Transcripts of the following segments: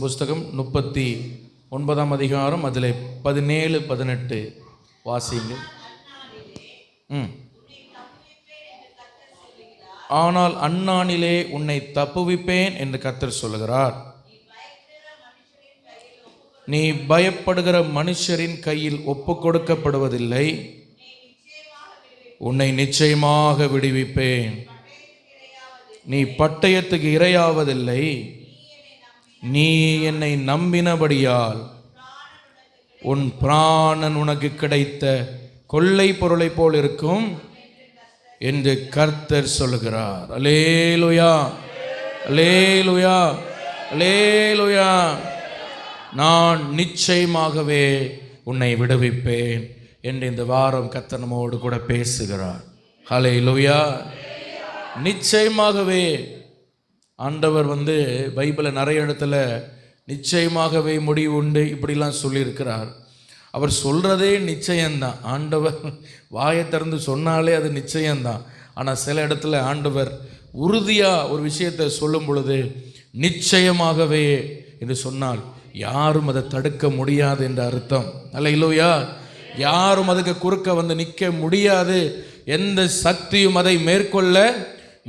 புஸ்தகம் 39ஆம் அதிகாரம், அதில் 17, 18 வாசிங்க. ஆனால் அந்நாளிலே உன்னை தப்புவிப்பேன் என்று கர்த்தர் சொல்லுகிறார். நீ பயப்படுகிற மனுஷரின் கையில் ஒப்பு கொடுக்கப்படுவதில்லை. உன்னை நிச்சயமாக விடுவிப்பேன். நீ பட்டயத்துக்கு இரையாவதில்லை. நீ என்னை நம்பினபடியால் உன் பிராணன் உனக்கு கிடைத்த கொள்ளை பொருளை போல் இருக்கும் என்று கர்த்தர் சொல்லுகிறார். அல்லேலூயா, அல்லேலூயா, அல்லேலூயா. நான் நிச்சயமாகவே உன்னை விடுவிப்பேன் என்று இந்த வாரம் கர்த்தர் நம்மோடு கூட பேசுகிறார். அல்லேலூயா. நிச்சயமாகவே ஆண்டவர் பைபிளில் நிறைய இடத்துல நிச்சயமாகவே முடிவு உண்டு இப்படிலாம் சொல்லியிருக்கிறார். அவர் சொல்கிறதே நிச்சயம்தான். ஆண்டவர் வாயை திறந்து சொன்னாலே அது நிச்சயம்தான். ஆனால் சில இடத்துல ஆண்டவர் உறுதியாக ஒரு விஷயத்தை சொல்லும் பொழுது நிச்சயமாகவே என்று சொன்னால் யாரும் அதை தடுக்க முடியாது என்ற அர்த்தம். அல்லேலூயா. யாரும் அதுக்கு குறுக்க நிற்க முடியாது. எந்த சக்தியும் அதை மேற்கொள்ள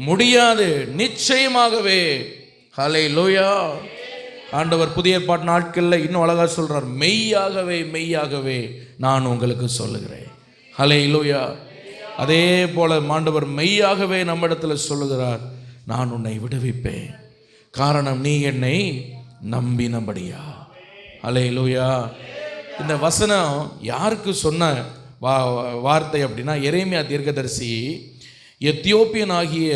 முடியாது. நிச்சயமாகவே. ஹல்லேலூயா. ஆண்டவர் புதிய ஏற்பாட்டு நாட்களில் இன்னும் அழகா சொல்றார், மெய்யாகவே மெய்யாகவே நான் உங்களுக்கு சொல்லுகிறேன். ஹல்லேலூயா. அதே போல ஆண்டவர் மெய்யாகவே நம்மிடத்தில் சொல்லுகிறார், நான் உன்னை விடுவிப்பேன். காரணம் நீ என்னை நம்பினபடியா. ஹல்லேலூயா. இந்த வசனம் யாருக்கு சொன்ன வார்த்தை அப்படின்னா, எரேமியா தீர்க்கதரிசி எத்தியோப்பியன் ஆகிய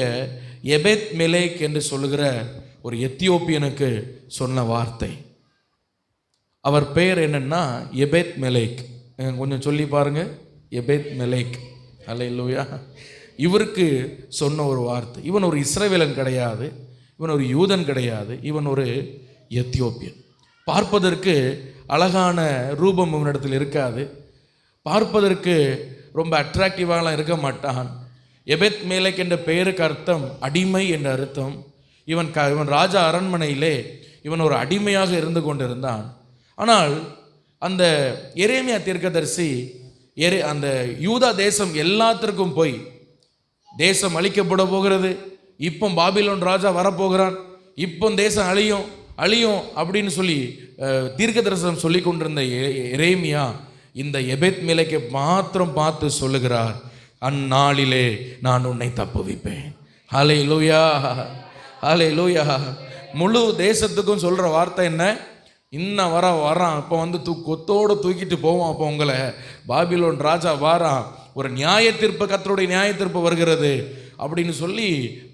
எபெத் மெலேக் என்று சொல்லுகிற ஒரு எத்தியோப்பியனுக்கு சொன்ன வார்த்தை. அவர் பெயர் என்னன்னா எபெத் மெலேக். கொஞ்சம் சொல்லி பாருங்க, எபெத் மெலேக். அல்லேலூயா. இவருக்கு சொன்ன ஒரு வார்த்தை. இவன் ஒரு இஸ்ரவேலன் கிடையாது, இவன் ஒரு யூதன் கிடையாது, இவன் ஒரு எத்தியோப்பியன். பார்ப்பதற்கு அழகான ரூபம் இவனிடத்தில் இருக்காது, பார்ப்பதற்கு ரொம்ப அட்ராக்டிவாலாம் இருக்க மாட்டான். எபெத் மேலேக் என்ற பெயருக்கு அர்த்தம் அடிமை என்ற அர்த்தம். இவன் ராஜா அரண்மனையிலே இவன் ஒரு அடிமையாக இருந்து கொண்டிருந்தான். ஆனால் அந்த எரேமியா தீர்க்கதரிசி அந்த யூதா தேசம் எல்லாத்திற்கும் போய், தேசம் அழிக்கப்பட போகிறது, இப்போ பாபிலோன் ராஜா வரப்போகிறான், இப்போ தேசம் அழியும் அப்படின்னு சொல்லி தீர்க்க தரிசனம் சொல்லி கொண்டிருந்த எரேமியா இந்த எபெத் மேலேக்கை மாத்திரம் பார்த்து சொல்லுகிறார், அந்நாளிலே நான் உன்னை தப்புவிப்பேன். ஹல்லேலூயா, ஹல்லேலூயா. முழு தேசத்துக்கும் சொல்கிற வார்த்தை என்ன? இன்னும் வரான், இப்போ கொத்தோடு தூக்கிட்டு போவான், அப்போ உங்களை பாபிலோன் ராஜா வாரான், ஒரு நியாய தீர்ப்பு, கர்த்தருடைய நியாய தீர்ப்பு வருகிறது அப்படின்னு சொல்லி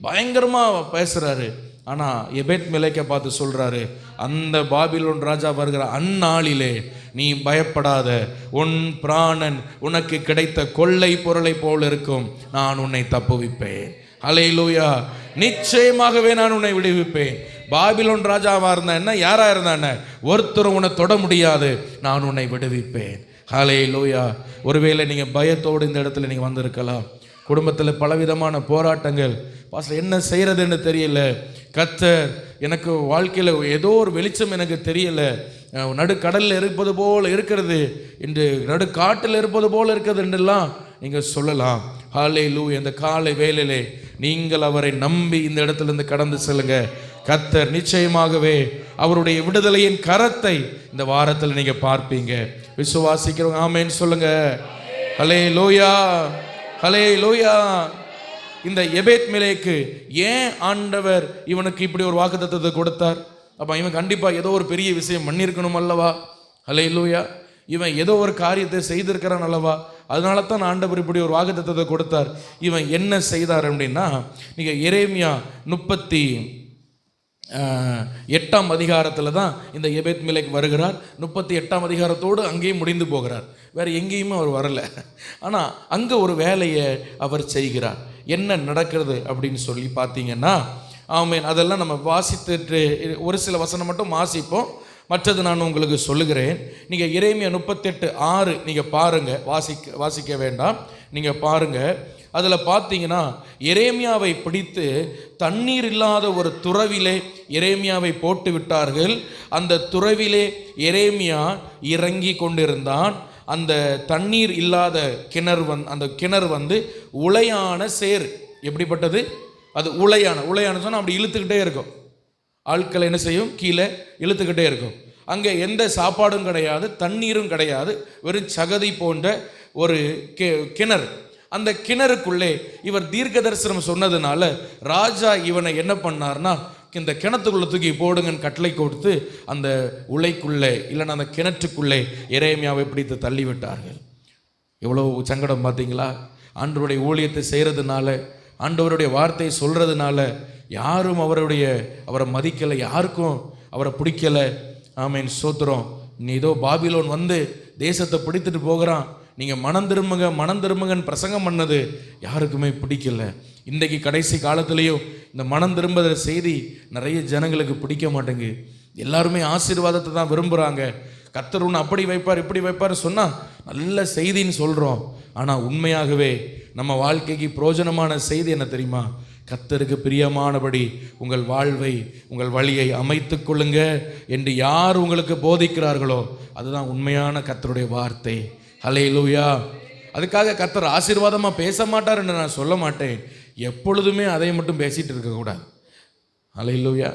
பயங்கரமாக பேசுகிறாரு. ஆனால் எபெத் மேலேக்கை பார்த்து சொல்கிறாரு, அந்த பாபிலோன் ராஜா வருகிற அந்நாளிலே நீ பயப்படாத, உன் பிராணன் உனக்கு கிடைத்த கொள்ளை பொருளை போல் இருக்கும், நான் உன்னை தப்புவிப்பேன். அல்லேலூயா. நிச்சயமாகவே நான் உன்னை விடுவிப்பேன். பாபிலோன் ராஜாவா இருந்தா என்ன, யாரா இருந்தா என்ன, ஒருத்தரும் உன்னை தொட முடியாது, நான் உன்னை விடுவிப்பேன். அல்லேலூயா. ஒருவேளை நீங்கள் பயத்தோடு இந்த இடத்துல நீங்கள் வந்திருக்கலாம். குடும்பத்தில் பலவிதமான போராட்டங்கள், பாஸ்டர் என்ன செய்கிறதுன்னு தெரியல, கர்த்தர் எனக்கு வாழ்க்கையில் ஏதோ ஒரு வெளிச்சம் எனக்கு தெரியல, நடுக்கடலில் இருப்பது போல் இருக்கிறது என்று, நடுக்காட்டில் இருப்பது போல் இருக்கிறது என்றெல்லாம் நீங்கள் சொல்லலாம். ஹல்லேலூயா. இந்த காலை வேளையிலே நீங்கள் அவரை நம்பி இந்த இடத்திலிருந்து கடந்து செல்லுங்க. கர்த்தர் நிச்சயமாகவே அவருடைய விடுதலையின் கரத்தை இந்த வாரத்தில் நீங்கள் பார்ப்பீங்க. விசுவாசிக்கிறவங்க ஆமென் சொல்லுங்க. ஹல்லேலூயா, ஹல்லேலூயா. இந்த எபெத் மேலேக்கு ஏன் ஆண்டவர் இவனுக்கு இப்படி ஒரு வாக்குத்தத்தத்தை கொடுத்தார்? அப்போ இவன் கண்டிப்பாக ஏதோ ஒரு பெரிய விஷயம் பண்ணியிருக்கணும் அல்லவா? ஹல்லேலூயா. இவன் ஏதோ ஒரு காரியத்தை செய்திருக்கிறான் அல்லவா? அதனால தான் ஆண்டவர் இப்படி ஒரு வாக்குத்தத்தத்தை கொடுத்தார். இவன் என்ன செய்தார் அப்படின்னா, நீங்கள் எரேமியா 38ஆம் அதிகாரத்தில் தான் இந்த எபெத் மேலேக் வருகிறார். 38ஆம் அதிகாரத்தோடு அங்கேயும் முடிந்து போகிறார். வேறு எங்கேயுமே அவர் வரலை. ஆனால் அங்கே ஒரு வேலையை அவர் செய்கிறார். என்ன நடக்கிறது அப்படின்னு சொல்லி பார்த்தீங்கன்னா, ஆமென், அதெல்லாம் நம்ம வாசித்துட்டு ஒரு சில வசனம் மட்டும் வாசிப்போம், மற்றது நான் உங்களுக்கு சொல்லுகிறேன். நீங்கள் எரேமியா 38:6 நீங்கள் பாருங்கள், வாசிக்க வேண்டாம், நீங்கள் பாருங்கள். அதில் பார்த்தீங்கன்னா எரேமியாவை பிடித்து தண்ணீர் இல்லாத ஒரு துறவிலே எரேமியாவை போட்டு விட்டார்கள். அந்த துறவிலே எரேமியா இறங்கி கொண்டிருந்தான். அந்த தண்ணீர் இல்லாத அந்த கிணறு உளையான சேர். எப்படிப்பட்டது? அது உளையான சொன்னால் அப்படி இழுத்துக்கிட்டே இருக்கும். ஆட்கள் என்ன செய்யும்? கீழே இழுத்துக்கிட்டே இருக்கும். அங்கே எந்த சாப்பாடும் கிடையாது, தண்ணீரும் கிடையாது, வெறும் சகதி போன்ற ஒரு கிணறு. அந்த கிணறுக்குள்ளே இவர் தீர்க்க தரிசனம் சொன்னதுனால ராஜா இவனை என்ன பண்ணார்னா, இந்த கிணத்துக்குள்ள தூக்கி போடுங்கன்னு கட்டளை கொடுத்து அந்த உலைக்குள்ளே இல்லைன்னா அந்த கிணற்றுக்குள்ளே எரேமியாவை பிடித்து தள்ளிவிட்டார்கள். எவ்வளோ சங்கடம் பார்த்தீங்களா? ஆண்டவருடைய ஊழியத்தை செய்கிறதுனால, ஆண்டவருடைய வார்த்தையை சொல்கிறதுனால யாரும் அவரை மதிக்கலை, யாருக்கும் அவரை பிடிக்கலை. ஆமேன், ஸ்தோத்திரம். நீ ஏதோ பாபிலோன் தேசத்தை பிடித்துட்டு போகிறான், நீங்கள் மனம் திரும்புங்கன்னு பிரசங்கம் பண்ணது யாருக்குமே பிடிக்கல. இன்றைக்கு கடைசி காலத்திலையும் இந்த மனம் திரும்புகிற செய்தி நிறைய ஜனங்களுக்கு பிடிக்க மாட்டேங்குது. எல்லாருமே ஆசீர்வாதத்தை தான் விரும்புகிறாங்க. கர்த்தர் ஒன்று அப்படி வைப்பார் இப்படி வைப்பார் சொன்னால் நல்ல செய்தின்னு சொல்கிறோம். ஆனால் உண்மையாகவே நம்ம வாழ்க்கைக்கு பிரயோஜனமான செய்தி என்ன தெரியுமா? கர்த்தருக்கு பிரியமானபடி உங்கள் வாழ்வை, உங்கள் வழியை அமைத்து கொள்ளுங்க என்று யார் உங்களுக்கு போதிக்கிறார்களோ அதுதான் உண்மையான கர்த்தருடைய வார்த்தை. ஹல்லேலூயா. அதுக்காக கர்த்தர் ஆசீர்வாதமாக பேச மாட்டார் என்று நான் சொல்ல மாட்டேன். எப்பொழுதுமே அதை மட்டும் பேசிகிட்டு இருக்கக்கூடாது. ஹல்லேலூயா.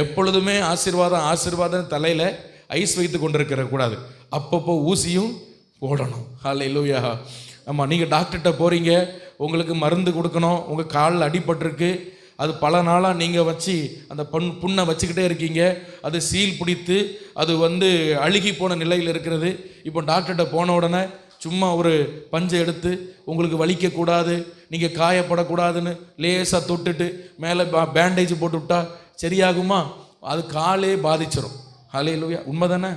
எப்பொழுதுமே ஆசீர்வாதம் தலையில் ஐஸ் வைத்து கொண்டிருக்கிற கூடாது. அப்பப்போ ஊசியும் போடணும். ஹல்லேலூயா. ஆமாம், நீங்கள் டாக்டர்கிட்ட போகிறீங்க, உங்களுக்கு மருந்து கொடுக்கணும், உங்கள் காலில் அடிபட்டிருக்கு, அது பல நாளாக நீங்கள் வச்சு அந்த புண்ணை வச்சுக்கிட்டே இருக்கீங்க, அது சீல் பிடித்து அது அழுகி போன நிலையில் இருக்கிறது. இப்போ டாக்டர்கிட்ட போன உடனே சும்மா ஒரு பஞ்சை எடுத்து உங்களுக்கு வலிக்கக்கூடாது, நீங்கள் காயப்படக்கூடாதுன்னு லேசாக தொட்டுட்டு மேலே பேண்டேஜ் போட்டு விட்டா சரியாகுமா? அது காலே பாதிச்சிடும். ஹல்லேலூயா. உண்மை தானே?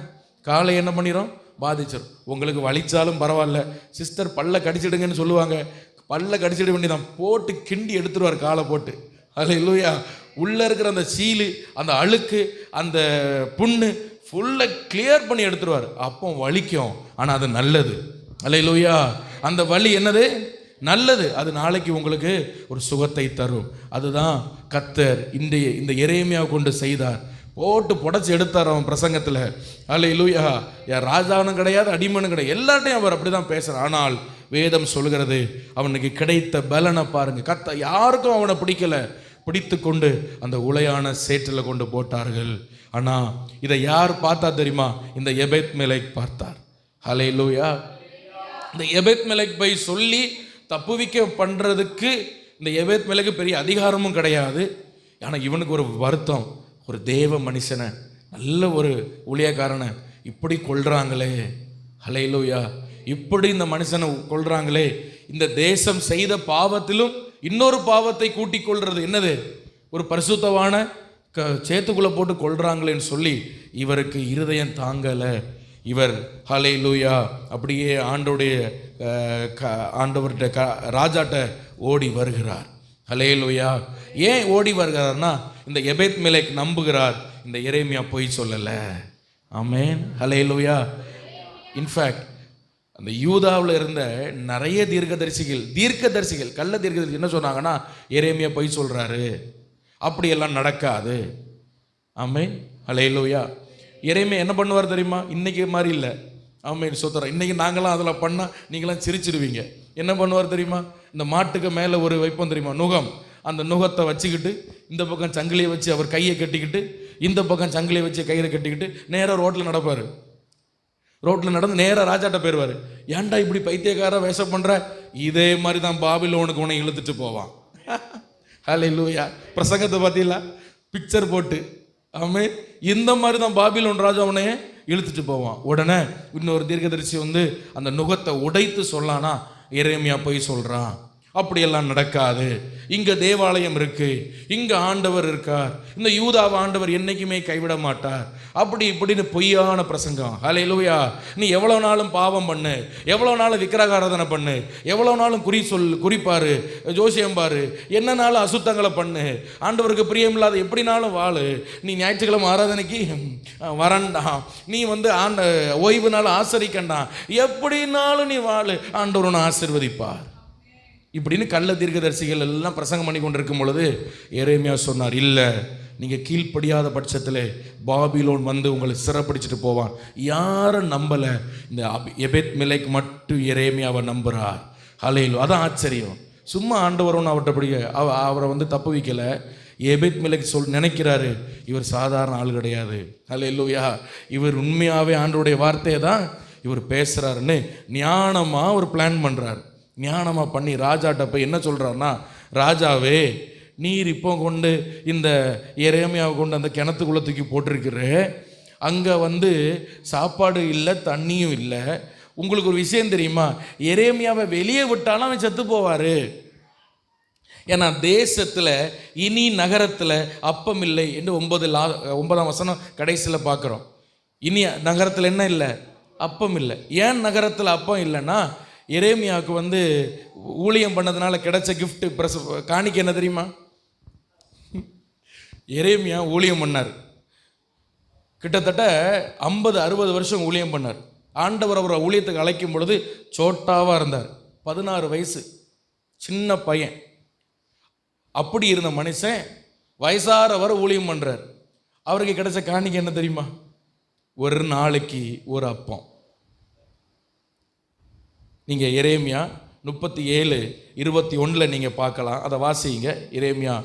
காலை என்ன பண்ணிடும்? பாதிச்சிடும். உங்களுக்கு வலிச்சாலும் பரவாயில்ல, சிஸ்டர் பல்ல கடிச்சிடுங்கன்னு சொல்லுவாங்க. பல்ல கடிச்சிட வேண்டியதான், போட்டு கிண்டி எடுத்துருவார் காலை போட்டு. ஹல்லேலூயா. உள்ளே இருக்கிற அந்த சீலு, அந்த அழுக்கு, அந்த புண்ணு ஃபுல்லாக கிளியர் பண்ணி எடுத்துருவார். அப்போ வலிக்கும், ஆனால் அது நல்லது. ஹல்லேலூயா. அந்த வலி என்னது? நல்லது. அது நாளைக்கு உங்களுக்கு ஒரு சுகத்தை தரும். அதுதான் கர்த்தர் இந்த எரேமியாவை கொண்டு செய்தார். போட்டு புடைச்சி எடுத்தார் அவன் பிரசங்கத்தில். ஹல்லேலூயா. ராஜானும் கிடையாது, அடிமனும் கிடையாது, எல்லார்ட்டையும் அவர் அப்படி தான் பேசுகிறார். ஆனால் வேதம் சொல்கிறது அவனுக்கு கிடைத்த பலனை பாருங்க. யாருக்கும் அவனை பிடிக்கலை, பிடித்து கொண்டு அந்த உளையான சேற்றில் கொண்டு போட்டார்கள். ஆனால் இதை யார் பார்த்தா தெரியுமா? இந்த எபேத் மெலேக் பார்த்தார். ஹல்லேலூயா. இந்த எபேத் மெலேக் போய் சொல்லி தப்புவிக்க பண்ணுறதுக்கு இந்த எபேத் மெலேக்கு பெரிய அதிகாரமும் கிடையாது. ஆனால் இவனுக்கு ஒரு வருத்தம், ஒரு தேவ மனுஷனை, நல்ல ஒரு ஊழியக்காரனை இப்படி கொள்றாங்களே. ஹல்லேலூயா. இப்படி இந்த மனுஷனை கொள்றாங்களே. இந்த தேசம் செய்த பாவத்திலும் இன்னொரு பாவத்தை கூட்டி கொள்றது என்னது? ஒரு பரிசுத்தவான சேத்துக்குள்ளே போட்டு கொள்றாங்களேன்னு சொல்லி இவருக்கு இருதயம் தாங்கலை. இவர் ஹல்லேலூயா அப்படியே ஆண்டவர்கிட்ட ராஜாட்ட ஓடி வருகிறார். ஹல்லேலூயா. ஏன் ஓடி வருகிறார்னா, இந்த எபேத் மெலேக் நம்புகிறார் இந்த எரேமியா பொய் சொல்லலை. ஆமென். ஹல்லேலூயா. இன்ஃபேக்ட் அந்த யூதாவில் இருந்த நிறைய தீர்க்கதரிசிகள் கள்ள தீர்க்கதரிசி என்ன சொன்னாங்கன்னா, எரேமியா பொய் சொல்கிறாரு, அப்படியெல்லாம் நடக்காது. ஆமென். ஹல்லேலூயா. எரேமியா என்ன பண்ணுவார் தெரியுமா? இன்றைக்கி மாதிரி இல்லை. ஆமென், சோத்திரம். இன்றைக்கி நாங்களாம் அதில் பண்ணால் நீங்களாம் சிரிச்சிடுவீங்க. என்ன பண்ணுவார் தெரியுமா? இந்த மாட்டுக்கு மேலே ஒரு வைப்போம் தெரியுமா, நுகம். அந்த நுகத்தை வச்சுக்கிட்டு இந்த பக்கம் சங்கிலியை வச்சு அவர் கையை கட்டிக்கிட்டு, இந்த பக்கம் சங்கிலியை வச்சு கையில் கட்டிக்கிட்டு நேராக ரோட்டில் நடப்பார். ரோட்டில் நடந்து நேராக ராஜாட்ட போயிடுவார். ஏன்டா இப்படி பைத்தியக்கார வேஷம் பண்ணுற? இதே மாதிரி தான் பாபிலோனுக்கு உன்னை இழுத்துட்டு போவான். ஹல்லேலூயா. பிரசங்கத்தை பார்த்தீங்களா? பிக்சர் போட்டு. ஆமென். இந்த மாதிரி தான் பாபிலோன் ராஜா அவனை இழுத்துட்டு போவான். உடனே இன்னொரு தீர்க்கதரிசி அந்த நுகத்தை உடைத்து சொல்லானா, எரேமியா போய் சொல்கிறான். அப்படியெல்லாம் நடக்காது. இங்கே தேவாலயம் இருக்கு, இங்கே ஆண்டவர் இருக்கார், இந்த யூதாவை ஆண்டவர் என்னைக்குமே கைவிட மாட்டார், அப்படி இப்படின்னு பொய்யான பிரசங்கம். ஹல்லேலூயா. நீ எவ்வளோ நாளும் பாவம் பண்ணு, எவ்வளோ நாளும் விக்கிரகாராதனை பண்ணு, எவ்வளோ நாளும் குறிப்பாரு, ஜோசியம் பாரு, என்ன நாளும் அசுத்தங்களை பண்ணு, ஆண்டவருக்கு பிரியமில்லாத எப்படினாலும் வாழு, நீ ஞாயிற்றுக்கிழமை ஆராதனைக்கு வரண்டாம், நீ ஓய்வு நாள் ஆசரிக்கண்டாம், எப்படினாலும் நீ வாழு, ஆண்டவர் உன்னை ஆசீர்வதிப்பார். இப்படின்னு கள்ள தீர்க்கதரிசிகள் எல்லாம் பிரசங்கம் பண்ணி கொண்டிருக்கும் பொழுது எரேமியா சொன்னார், இல்லை, நீங்கள் கீழ்ப்படியாத பட்சத்தில் பாபிலோன் வந்து உங்களை சிறப்பிடிச்சிட்டு போவான். யாரும் நம்பலை, இந்த எபெத் மெலேக் மட்டும் எரேமியாவை நம்புகிறார். ஹல்லேலூயா. அதான் ஆச்சரியம். சும்மா ஆண்டவரும் அவர்கிட்ட அவரை வந்து தப்பு வைக்கலை. எபெத் மெலேக் நினைக்கிறாரு, இவர் சாதாரண ஆள் கிடையாது. ஹல்லேலூயா. இவர் உண்மையாகவே ஆண்டவருடைய வார்த்தையை தான் இவர் பேசுகிறாருன்னு ஞானமாக ஒரு பிளான் பண்ணுறாரு. ஞானமாக பண்ணி ராஜாட்ட போய் என்ன சொல்கிறாருன்னா, ராஜாவே, நீர் இப்போ கொண்டு இந்த எரேமியாவை கொண்டு அந்த கிணத்துக்குள்ளே தூக்கி போட்டிருக்கிற, அங்கே வந்து சாப்பாடு இல்லை, தண்ணியும் இல்லை. உங்களுக்கு ஒரு விஷயம் தெரியுமா, எரேமியாவை வெளியே விட்டாலும் அவன் செத்து போவார். ஏன்னா தேசத்தில் இனி நகரத்தில் அப்பம் இல்லை என்று 9ஆம் வசனம் கடைசியில் பார்க்குறோம். இனி நகரத்தில் என்ன இல்லை? அப்பம் இல்லை. ஏன் நகரத்தில் அப்பம் இல்லைன்னா, எரேமியாவுக்கு வந்து ஊழியம் பண்ணதுனால கிடைச்ச கிஃப்ட் காணிக்க என்ன தெரியுமா? எரேமியா ஊழியம் பண்ணார். கிட்டத்தட்ட 50-60 வருஷம் ஊழியம் பண்ணார். ஆண்டவர் அவரை ஊழியத்துக்கு அழைக்கும் பொழுது சோட்டாவாக இருந்தார். 16 வயசு, சின்ன பையன். அப்படி இருந்த மனுஷன் வயசார வர ஊழியம் பண்ணுறார். அவருக்கு கிடைச்ச காணிக்க என்ன தெரியுமா? ஒரு நாளைக்கு ஒரு அப்பம். நீங்கள் எரேமியா 37:21 நீங்கள் பார்க்கலாம். அதை வாசிங்க. எரேமியா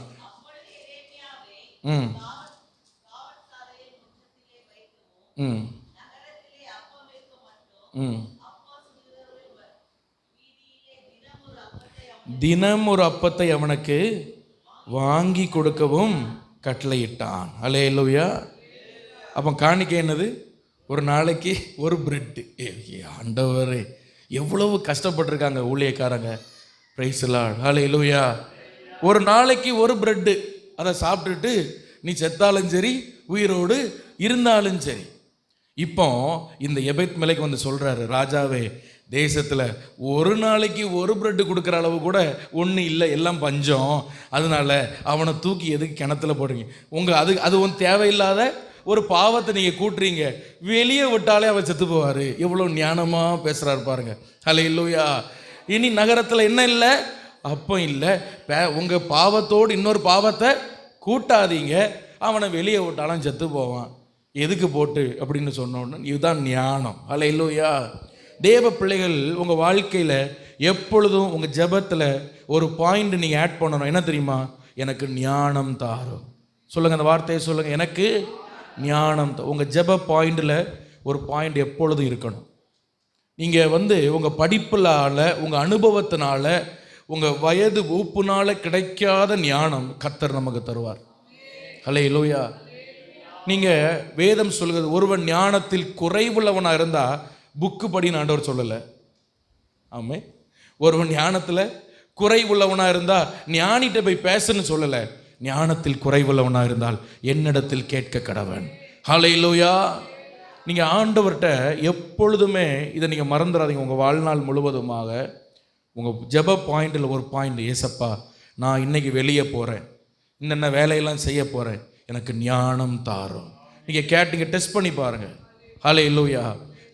தினம் ஒரு அப்பத்தை அவனுக்கு வாங்கி கொடுக்கவும் கட்டளையிட்டான். அல்லேலூயா. அப்போ காணிக்கை என்னது? ஒரு நாளைக்கு ஒரு பிரெட்டு. ஆண்டவரே, எவ்வளவு கஷ்டப்பட்டிருக்காங்க ஊழியக்காரங்க. Praise the Lord. அல்லேலூயா. ஒரு நாளைக்கு ஒரு பிரெட்டு, அதை சாப்பிட்டுட்டு நீ செத்தாலும் சரி, உயிரோடு இருந்தாலும் சரி. இப்போ இந்த எபெத் மெலேக் வந்து சொல்கிறாரு, ராஜாவே, தேசத்தில் ஒரு நாளைக்கு ஒரு பிரெட்டு கொடுக்குற அளவு கூட ஒன்றும் இல்லை, எல்லாம் பஞ்சம். அதனால அவனை தூக்கி எதுக்கு கிணத்துல போடுறீங்க? அது ஒன்று தேவையில்லாத ஒரு பாவத்தை நீங்கள் கூட்டுறீங்க. வெளியே விட்டாலே அவர் செத்து போவார். எவ்வளோ ஞானமாக பேசுகிறாரு பாருங்க. அல்லேலூயா. இனி நகரத்தில் என்ன இல்லை? அப்போ இல்லை. உங்கள் பாவத்தோடு இன்னொரு பாவத்தை கூட்டாதீங்க. அவனை வெளியே விட்டாலும் செத்து போவான். எதுக்கு போட்டு அப்படின்னு சொன்னோன்னு, இதுதான் ஞானம். அல்லேலூயா. தேவ பிள்ளைகள், உங்கள் வாழ்க்கையில் எப்பொழுதும் உங்கள் ஜெபத்தில் ஒரு பாயிண்ட் நீங்கள் ஆட் பண்ணணும். என்ன தெரியுமா? எனக்கு ஞானம் தாரும். சொல்லுங்கள், அந்த வார்த்தையை சொல்லுங்கள், எனக்கு ஞானம். உங்கள் ஜெப பாயிண்டில் ஒரு பாயிண்ட் எப்பொழுதும் இருக்கணும். நீங்கள் வந்து உங்கள் படிப்புனால, உங்கள் அனுபவத்தினால, உங்கள் வயது ஊப்புனால கிடைக்காத ஞானம் கர்த்தர் நமக்கு தருவார். அல்லேலூயா. நீங்கள் வேதம் சொல்கிறது, ஒருவன் ஞானத்தில் குறைவுள்ளவனாக இருந்தால் புக்கு படின்னு ஆண்டவர் சொல்லலை. ஆமே. ஒருவன் ஞானத்தில் குறைவுள்ளவனாக இருந்தால் ஞானிகிட்ட போய் பேசுன்னு சொல்லலை. ஞானத்தில் குறைவுள்ளவனாக இருந்தால் என்னிடத்தில் கேட்க கடவன். ஹல்லேலூயா. நீங்கள் ஆண்டவர்கிட்ட எப்பொழுதுமே இதை நீங்கள் மறந்துடாதீங்க. உங்கள் வாழ்நாள் முழுவதுமாக உங்கள் ஜெப பாயிண்டில் ஒரு பாயிண்ட், ஏசப்பா, நான் இன்னைக்கு வெளியே போகிறேன், இன்னென்ன வேலையெல்லாம் செய்ய போகிறேன், எனக்கு ஞானம் தாரும். நீங்கள் கேட்டீங்க, டெஸ்ட் பண்ணி பாருங்கள். ஹல்லேலூயா.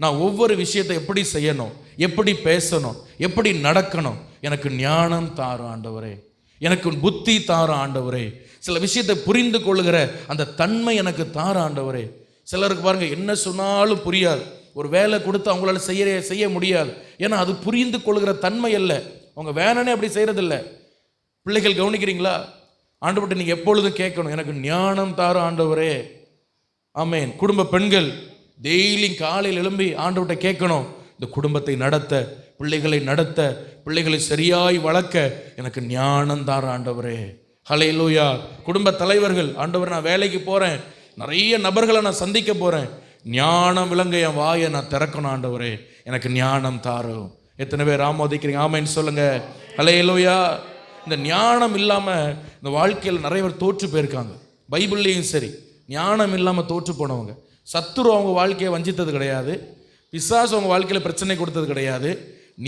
நான் ஒவ்வொரு விஷயத்தை எப்படி செய்யணும், எப்படி பேசணும், எப்படி நடக்கணும், எனக்கு ஞானம் தாரும் ஆண்டவரே, எனக்கு புத்தி தாரும் ஆண்டவரே, சில விஷயத்தை புரிந்து கொள்ளுகிற அந்த தன்மை எனக்கு தாரும் ஆண்டவரே. சிலருக்கு பாருங்க, என்ன சொன்னாலும் புரியாது. ஒரு வேலை கொடுத்து அவங்களால செய்ய முடியாது. ஏன்னா அது புரிந்து கொள்ளுகிற தன்மை அல்ல. அவங்க வேணனே அப்படி செய்யறதில்ல. பிள்ளைகள் கவனிக்கிறீங்களா? ஆண்டவர்கிட்ட நீங்கள் எப்பொழுதும் கேட்கணும், எனக்கு ஞானம் தாரும் ஆண்டவரே. ஆமேன். குடும்ப பெண்கள் டெய்லி காலையில் எழும்பி ஆண்டவர்கிட்ட கேட்கணும், இந்த குடும்பத்தை நடத்த, பிள்ளைகளை நடத்த, பிள்ளைகளை சரியாய் வளர்க்க எனக்கு ஞானம் தாரும் ஆண்டவரே. ஹல்லேலூயா. குடும்ப தலைவர்கள், ஆண்டவர், நான் வேலைக்கு போகிறேன், நிறைய நபர்களை நான் சந்திக்க போகிறேன், ஞானம் விளங்க என் வாயை நான் திறக்கணும் ஆண்டவரே, எனக்கு ஞானம் தாரும். எத்தனை பேர் ஆமோதிக்கிறீங்க? ஆமேன்னு சொல்லுங்க. ஹல்லேலூயா. இந்த ஞானம் இல்லாமல் இந்த வாழ்க்கையில் நிறைய பேர் தோற்று போயிருக்காங்க. பைபிள்லேயும் சரி, ஞானம் இல்லாமல் தோற்று போனவங்க. சத்துரு அவங்க வாழ்க்கையை வஞ்சித்தது கிடையாது, பிசாசு அவங்க வாழ்க்கையில் பிரச்சனை கொடுத்தது கிடையாது.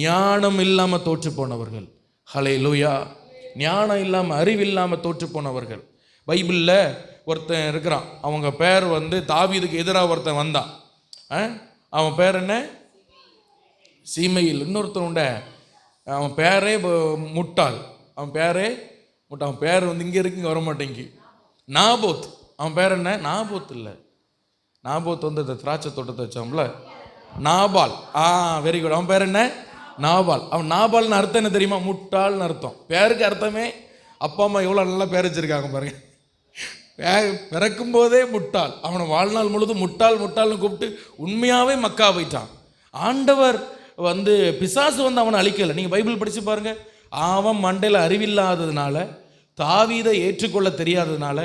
ஞானம் இல்லாமல் தோற்று போனவர்கள். ஹல்லேலூயா. ஞானம் இல்லாமல், அறிவு இல்லாமல் தோற்று போனவர்கள். பைபிளில் ஒருத்தன் இருக்கிறான், அவங்க பேர் வந்து தாவீதுக்கு எதிராக ஒருத்தன் வந்தான். அவன் பேர் என்ன? சீமையில். இன்னொருத்தன் உண்ட அவன் பேரே முட்டாள். அவன் பேரே முட்டாள். அவன் பேர் வந்து இங்கே இருக்கு, இங்கே வரமாட்டேங்கி. நாபோத். அவன் பேர் என்ன? நாபோத் இல்லை. நாபோத் வந்து இந்த திராட்சை தோட்டத்தை வச்சோம்ல, நாபால். Very good. அவன் பேர் என்ன? நாபால். அவன் நாபால்னு அர்த்தம் என்ன தெரியுமா? முட்டாள்னு அர்த்தம். பேருக்கு அர்த்தமே. அப்பா அம்மா எவ்வளோ நல்லா பேர் வச்சிருக்காங்க பாருங்க. பிறக்கும் போதே முட்டாள். அவனை வாழ்நாள் முழுதும் முட்டாள் முட்டாள்னு கூப்பிட்டு உண்மையாகவே மக்கா போயிட்டான். ஆண்டவர் வந்து பிசாசு வந்து அவனை அழிக்கலை. நீங்கள் பைபிள் படித்து பாருங்க. அவன் மண்டையில் அறிவில்லாததுனால, தாவீதை ஏற்றுக்கொள்ள தெரியாததுனால,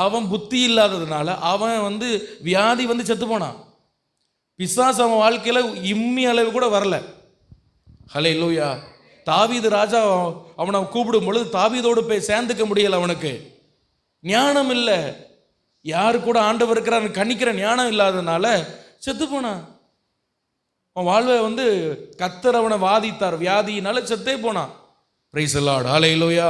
அவன் புத்தி இல்லாததுனால அவன் வந்து வியாதி வந்து செத்து போனான். பிசாசு அவன் வாழ்க்கையில் இம்மி அளவு கூட வரல. ஹல்லேலூயா. தாவீது ராஜா அவனை கூப்பிடும் பொழுது தாவீதோடு போய் சேர்ந்துக்க முடியல. அவனுக்கு ஞானம் இல்லை. யாரு கூட ஆண்டவர் இருக்கிறான்னு கணிக்கிற ஞானம் இல்லாததுனால செத்து போனான். அவன் வாழ்வை வந்து கர்த்தர் அவனை வாதித்தார், வியாதியினால செத்தே போனான். Praise the Lord. ஹல்லேலூயா.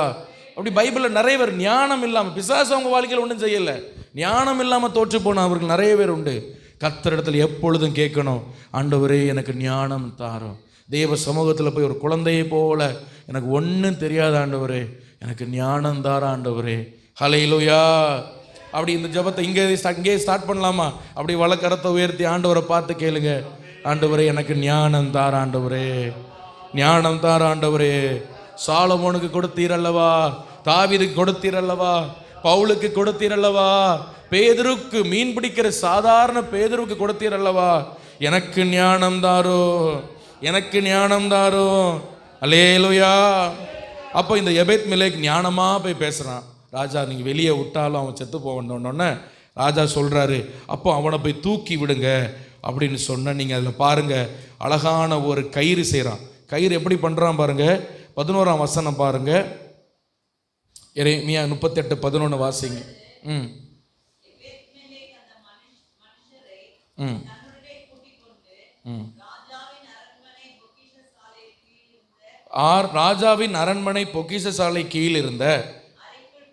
அப்படி பைபிளில் நிறைய பேர் ஞானம் இல்லாமல், பிசாசு அவங்க வாழ்க்கையில் ஒன்றும் செய்யலை, ஞானம் இல்லாமல் தோற்று போன அவர்கள் நிறைய பேர் உண்டு. கர்த்தரிடத்தில் எப்பொழுதும் கேட்கணும், ஆண்டவரே எனக்கு ஞானம் தாரும். தேவ சமூகத்தில் போய் ஒரு குழந்தையை போல, எனக்கு ஒன்றும் தெரியாத ஆண்டவரே, எனக்கு ஞானம் தார ஆண்டவரே. ஹல்லேலூயா. அப்படி இந்த ஜெபத்தை இங்கே ஸ்டார்ட் பண்ணலாமா? அப்படி வலக்கரத்தை உயர்த்தி ஆண்டவரை பார்த்து கேளுங்க. ஆண்டவரே எனக்கு ஞானம் தார ஆண்டவரே, ஞானம் தார ஆண்டவரே. சாலமோனுக்கு கொடுத்தீரல்லவா, தாவீதுக்கு கொடுத்தீரல்லவா, பவுலுக்கு கொடுத்தீரல்லவா, பேதுருக்கு, மீன் பிடிக்கிற சாதாரண பேதுருக்கு கொடுத்தீரல்லவா. எனக்கு ஞானம் தாரோ, எனக்கு ஞானம் தாரோ. அல்லேலூயா. அப்போ இந்த எபேத் மெலேக் ஞானமா போய் பேசுறான். ராஜா நீங்க வெளியே விட்டாலும் அவன் செத்து போவனோடனே ராஜா சொல்றாரு, அப்போ அவனை போய் தூக்கி விடுங்க அப்படின்னு சொன்ன. நீங்க அதில் பாருங்க, அழகான ஒரு கயிறு செய்கிறான். கயிறு எப்படி பண்றான் பாருங்க. 11ஆம் வசனம் பாருங்க. எரேமியா 38:11 வாசிங்க. ராஜாவின் அரண்மனை பொக்கிஷசாலை கீழ் இருந்த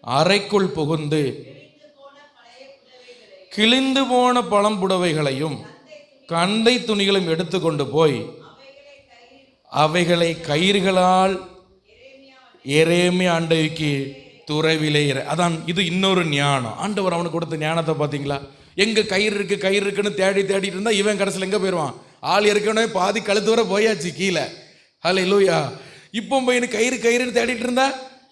அறைக்குள் புகுந்து கிழிந்து போன பழம்புடவைகளையும் கந்தை துணிகளையும் எடுத்துக்கொண்டு போய் அவைகளை கயிறுகளால் எரேமியா ஆண்டவிக்கு துறவிலே. அதான் இது இன்னொரு ஞானம். ஆண்டவர் அவனுக்கு கொடுத்த ஞானத்தை பார்த்தீங்களா? எங்க கயிறு இருக்கு கயிறு இருக்குன்னு தேடிட்டு இருந்தா இவன் கடைசியில் எங்க போயிடுவான்? ஆள் இருக்கனே பாதி கழுத்து வர போயாச்சு கீழே. ஹல்லேலூயா. இப்போ போய் கயிறு கயிறுன்னு தேடிட்டு இருந்தா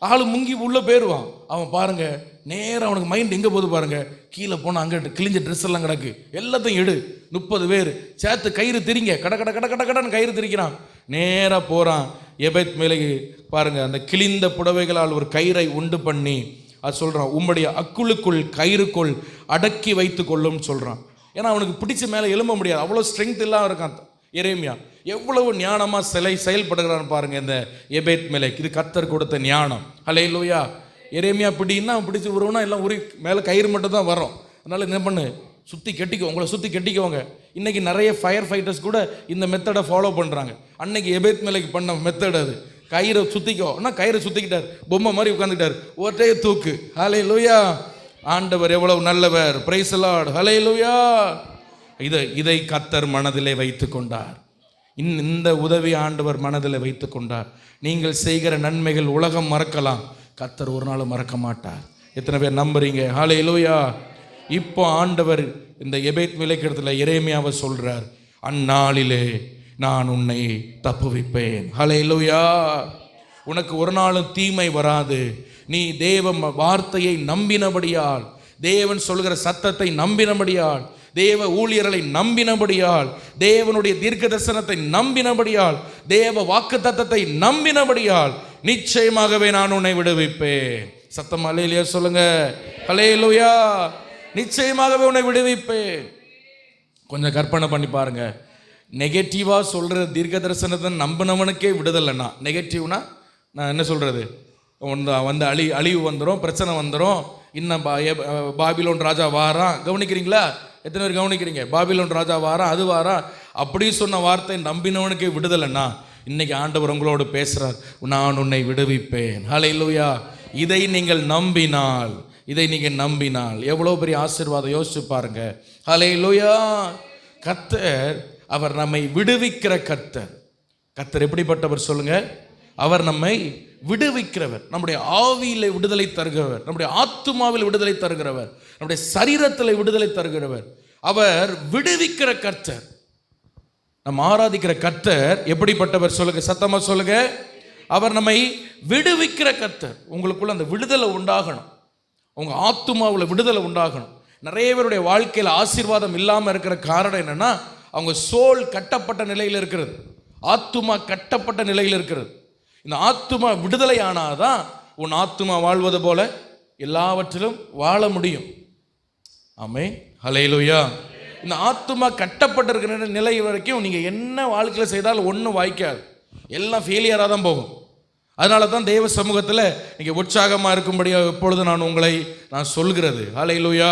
ஆள் முங்கி உள்ள போயிடுவான். அவன் பாருங்க, நேரம் அவனுக்கு மைண்ட் எங்கே போகுது பாருங்க. கீழே போனால் அங்கே கிழிஞ்ச ட்ரெஸ் எல்லாம் கிடக்கு, எல்லாத்தையும் எடு. 30 பேர் சேர்த்து கயிறு திரிங்க, கட கட கட கட கடன்னு கயிறு திரிக்கிறான். நேராக போகிறான் எபேத் மேலேக்கு. பாருங்க, அந்த கிழிந்த புடவைகளால் ஒரு கயிறை உண்டு பண்ணி அது சொல்கிறான், உம்முடைய அக்குளுக்குள் கயிறுக்குள் அடக்கி வைத்து கொள்ளும் சொல்கிறான். ஏன்னா அவனுக்கு பிடிச்ச மேலே எழும்ப முடியாது, அவ்வளோ ஸ்ட்ரென்த் இல்லாமல் இருக்கான் எரேமியா. எவ்வளவு ஞானமாக செயல்படுகிறான்னு பாருங்க இந்த எபேத் மேலேக். இது கர்த்தர் கொடுத்த ஞானம். ஹல்லேலூயா. எரேமியா பிடின்னா பிடிச்சி வருவோம்னா எல்லாம் உரி மேலே கயிறு மட்டும் தான் வரும். அதனால் என்ன பண்ணு, சுற்றி கெட்டிக்கோ, உங்களை சுற்றி கெட்டிக்கோங்க. இன்றைக்கி நிறைய ஃபயர் ஃபைட்டர்ஸ் கூட இந்த மெத்தடை ஃபாலோ பண்ணுறாங்க. அன்னைக்கு எபேத் மேலேக்கு பண்ண மெத்தட் அது. கயிறை சுற்றிக்கோ, ஆனால் கயிறை சுற்றிக்கிட்டார், பொம்மை மாதிரி உட்காந்துக்கிட்டார், ஒரே தூக்கு. ஹல்லேலூயா. ஆண்டவர் எவ்வளவு நல்லவர். Praise the Lord. ஹல்லேலூயா. இதை கர்த்தர் மனதிலே வைத்து கொண்டார். இந்த உதவி ஆண்டவர் மனதில் வைத்து கொண்டார். நீங்கள் செய்கிற நன்மைகள் உலகம் மறக்கலாம், கர்த்தர் ஒரு நாள் மறக்க மாட்டார். எத்தனை பேர் நம்புறீங்க? ஹல்லேலூயா. இப்போ ஆண்டவர் இந்த எபேத் மேலேக்கிடத்தில் எரேமியாவை சொல்றார், அந்நாளிலே நான் உன்னை தப்புவிப்பேன். ஹல்லேலூயா. உனக்கு ஒரு நாளும் தீமை வராது. நீ தேவ வார்த்தையை நம்பினபடியால், தேவன் சொல்கிற சத்தத்தை நம்பினபடியால், தேவ ஊழியர்களை நம்பினபடியால், தேவனுடைய தீர்க்க தரிசனத்தை நம்பினபடியால், தேவ வாக்குத்தத்தத்தை நம்பினபடியால் நிச்சயமாகவே நான் உன்னை விடுவிப்பேன். சத்தம் அல்லேலூயா சொல்லுங்க. அல்லேலூயா. நிச்சயமாகவே உன்னை விடுவிப்பேன். கொஞ்சம் கற்பனை பண்ணி பாருங்க. நெகட்டிவா சொல்ற தீர்க்க தரிசனத்தை நம்பினவனுக்கே விடுதலைன்னா, நெகட்டிவ்னா நான் என்ன சொல்றது, வந்து அழிவு வந்துடும், பிரச்சனை வந்துடும், இன்னும் பாபிலோன் ராஜா வாரான். கவனிக்கிறீங்களா? எத்தனை பேர் கவனிக்கிறீங்க? பாபிலோன் ராஜா வாரான், அது வாரான், அப்படி சொன்ன வார்த்தை நம்பினவனுக்கே விடுதலைன்னா, இன்னைக்கு ஆண்டவர் உங்களோடு பேசுறார், நான் உன்னை விடுவிப்பேன். ஹல்லேலூயா. இதை நீங்கள் நம்பினால், எவ்வளோ பெரிய ஆசீர்வாதம் யோசிச்சு பாருங்க. ஹல்லேலூயா. கர்த்தர் அவர் நம்மை விடுவிக்கிற கர்த்தர். கர்த்தர் எப்படிப்பட்டவர் சொல்லுங்க? அவர் நம்மை விடுவிக்கிறவர், நம்முடைய ஆவியிலே விடுதலை தருகிறவர், நம்முடைய ஆத்துமாவில் விடுதலை தருகிறவர், நம்முடைய சரீரத்தில் விடுதலை தருகிறவர். அவர் விடுவிக்கிற கர்த்தர். நம்ம ஆராதிக்கிற கர்த்தர் எப்படிப்பட்டவர் சொல்லுங்க, சத்தமா சொல்லுங்க. அவர் நம்மை விடுவிக்கிற கர்த்தர். உங்களுக்குள்ள அந்த விடுதலை உண்டாகணும், உங்க ஆத்துமாவில் விடுதலை உண்டாகணும். நிறைய பேருடைய வாழ்க்கையில் ஆசீர்வாதம் இல்லாமல் இருக்கிற காரணம் என்னன்னா, அவங்க சோல் கட்டப்பட்ட நிலையில் இருக்கிறது, ஆத்துமா கட்டப்பட்ட நிலையில் இருக்கிறது. இந்த ஆத்துமா விடுதலை ஆனாதான் உன் ஆத்துமா வாழ்வது போல எல்லாவற்றிலும் வாழ முடியும். ஆமென், ஹல்லேலூயா. இந்த ஆத்துமா கட்டப்பட்டிருக்கிற நிலை வரைக்கும் நீங்கள் என்ன வாழ்க்கையில் செய்தாலும் ஒன்றும் வாய்க்காது, எல்லாம் ஃபெயிலியராக தான் போகும். அதனால தான் தேவ சமூகத்தில் நீங்கள் உற்சாகமாக இருக்கும்படியாக எப்பொழுது நான் சொல்கிறது. ஹல்லேலூயா.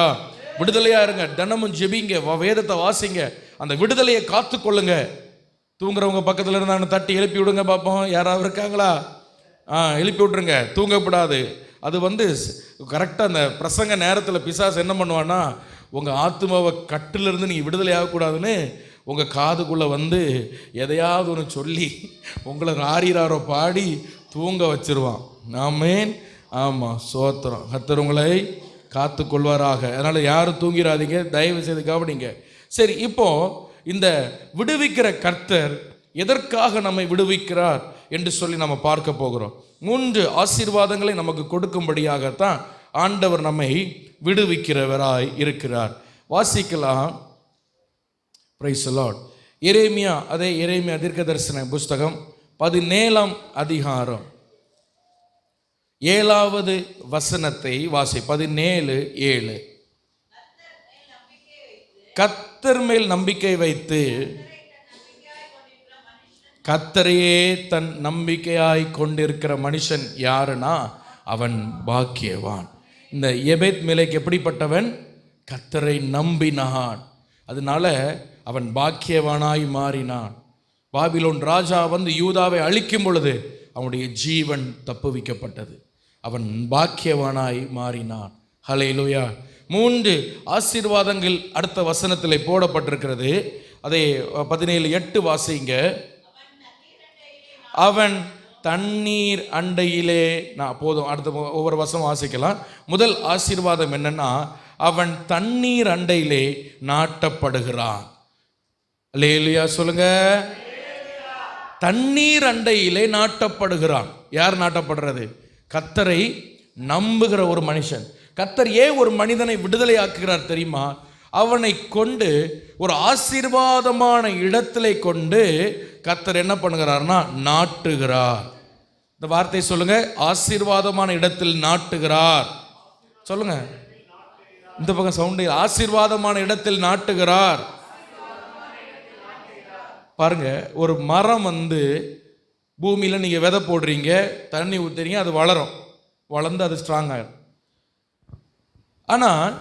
விடுதலையாக இருங்க, தினமும் ஜெபிங்க, வேதத்தை வாசிங்க, அந்த விடுதலையை காத்து கொள்ளுங்க. தூங்குறவங்க பக்கத்தில் இருந்தாங்க தட்டி எழுப்பி விடுங்க பார்ப்போம், யாராவது இருக்காங்களா? எழுப்பி விட்ருங்க, தூங்கக்கூடாது. அது கரெக்டாக அந்த பிரசங்க நேரத்தில் பிசாசு என்ன பண்ணுவான்னா, உங்கள் ஆத்மாவை கட்டிலிருந்து நீங்கள் விடுதலை ஆகக்கூடாதுன்னு உங்கள் காதுக்குள்ளே எதையாவது ஒன்று சொல்லி உங்களை ராரிராரோ பாடி தூங்க வச்சிருவான். ஆமென். ஆமாம், சோத்திரம். கர்த்தர் உங்களை காத்து கொள்வாராக. அதனால் யாரும் தூங்கிடாதீங்க, தயவு செய்து கவனிங்க. சரி, இப்போ இந்த விடுவிக்கிற கர்த்தர் எதற்காக நம்மை விடுவிக்கிறார் என்று சொல்லி நம்ம பார்க்க போகிறோம். 3 ஆசீர்வாதங்களை நமக்கு கொடுக்கும்படியாகத்தான் ஆண்டவர் நம்மை விடுவிக்கிறவராய் இருக்கிறார். வாசிக்கலாம். Price the Lord. எரேமியா, அதே எரேமியா தீர்க்கதரிசன புஸ்தகம் 17ஆம் அதிகாரம் 7வது வசனத்தை வாசி. 17:7. கர்த்தர் மேல் நம்பிக்கை வைத்து கர்த்தரையே தன் நம்பிக்கையாய் கொண்டிருக்கிற மனுஷன் யாருன்னா அவன் பாக்கியவான். இந்த எபேத் மேலேக்கு எப்படிப்பட்டவன்? கர்த்தரை நம்பினான், அதனால அவன் பாக்கியவானாய் மாறினான். பாபிலோன் ராஜா யூதாவை அழிக்கும் பொழுது அவனுடைய ஜீவன் தப்புவிக்கப்பட்டது, அவன் பாக்கியவானாய் மாறினான். ஹல்லேலூயா. 3 ஆசீர்வாதங்கள் அடுத்த வசனத்தில் போடப்பட்டிருக்கிறது. அதே 17:8 வாசிங்க. அவன் தண்ணீர் அண்டையிலே, நான் போதும், அடுத்த ஒவ்வொரு வசனம் வாசிக்கலாம். முதல் ஆசீர்வாதம் என்னன்னா, அவன் தண்ணீர் அண்டையிலே நாட்டப்படுகிறான். அல்லேலூயா சொல்லுங்க. தண்ணீர் அண்டையிலே நாட்டப்படுகிறான். யார் நாட்டப்படுறது? கர்த்தரை நம்புகிற ஒரு மனுஷன். கர்த்தர் ஏன் ஒரு மனிதனை விடுதலை ஆக்குகிறார் தெரியுமா? அவனை கொண்டு ஒரு ஆசீர்வாதமான இடத்திலே கொண்டு கர்த்தர் என்ன பண்ணுகிறார்னா நாட்டுகிறார். இந்த வார்த்தை சொல்லுங்க, ஆசீர்வாதமான இடத்தில் நாட்டுகிறார். சொல்லுங்க, இந்த பக்கம் சவுண்டு. ஆசீர்வாதமான இடத்தில் நாட்டுகிறார். பாருங்க, ஒரு மரம் பூமியில் நீங்கள் விதை போடுறீங்க, தண்ணி ஊற்றுறீங்க, அது வளரும், வளர்ந்து அது ஸ்ட்ராங் ஆகிடும். ஆனால்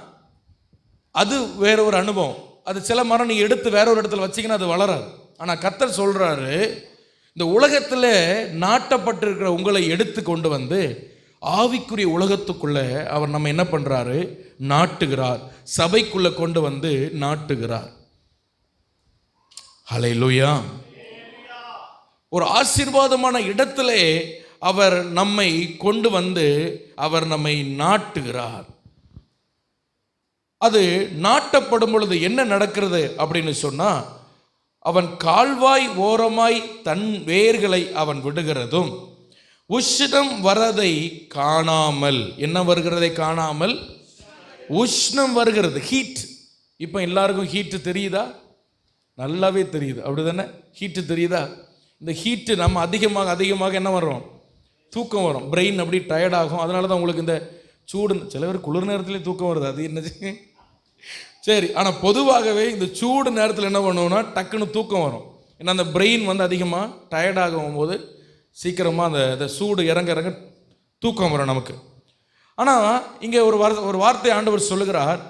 அது வேற ஒரு அனுபவம். அது சில மரம் நீங்கள் எடுத்து வேற ஒரு இடத்துல வச்சிங்கன்னா அது வளராது. ஆனால் கர்த்தர் சொல்கிறாரு, இந்த உலகத்தில் நாட்டப்பட்டிருக்கிற உங்களை எடுத்து கொண்டு ஆவிக்குரிய உலகத்துக்குள்ளே அவர் நம்ம என்ன பண்ணுறாரு? நாட்டுகிறார். சபைக்குள்ளே கொண்டு நாட்டுகிறார். ஹல்லேலூயா. ஒரு ஆசீர்வாதமான இடத்திலே அவர் நம்மை கொண்டு அவர் நம்மை நாட்டுகிறார். அது நாட்டப்படும் பொழுது என்ன நடக்கிறது அப்படின்னு சொன்னா, அவன் கால்வாய் ஓரமாய் தன் வேர்களை அவன் விடுகிறதும் உஷ்ணம் வரதை காணாமல். என்ன வருகிறதை காணாமல்? உஷ்ணம் வருகிறது, ஹீட். இப்போ எல்லாருக்கும் ஹீட்டு தெரியுதா? நல்லாவே தெரியுது, அப்படிதானே? ஹீட்டு தெரியுதா? இந்த ஹீட்டு நம்ம அதிகமாக என்ன வரும்? தூக்கம் வரும், பிரெயின் அப்படி டயர்டாகும். அதனால தான் உங்களுக்கு இந்த சூடு. சில பேர் குளிர் நேரத்துலேயே தூக்கம் வருது, அது என்னது? சரி, ஆனால் பொதுவாகவே இந்த சூடு நேரத்தில் என்ன பண்ணுவோம்னா டக்குன்னு தூக்கம் வரும். ஏன்னா அந்த பிரெயின் அதிகமாக டயர்டாகும் போது சீக்கிரமாக அந்த சூடு இறங்க தூக்கம் வரும் நமக்கு. ஆனால் இங்கே ஒரு வார்த்தை ஆண்டவர் சொல்லுகிறார்,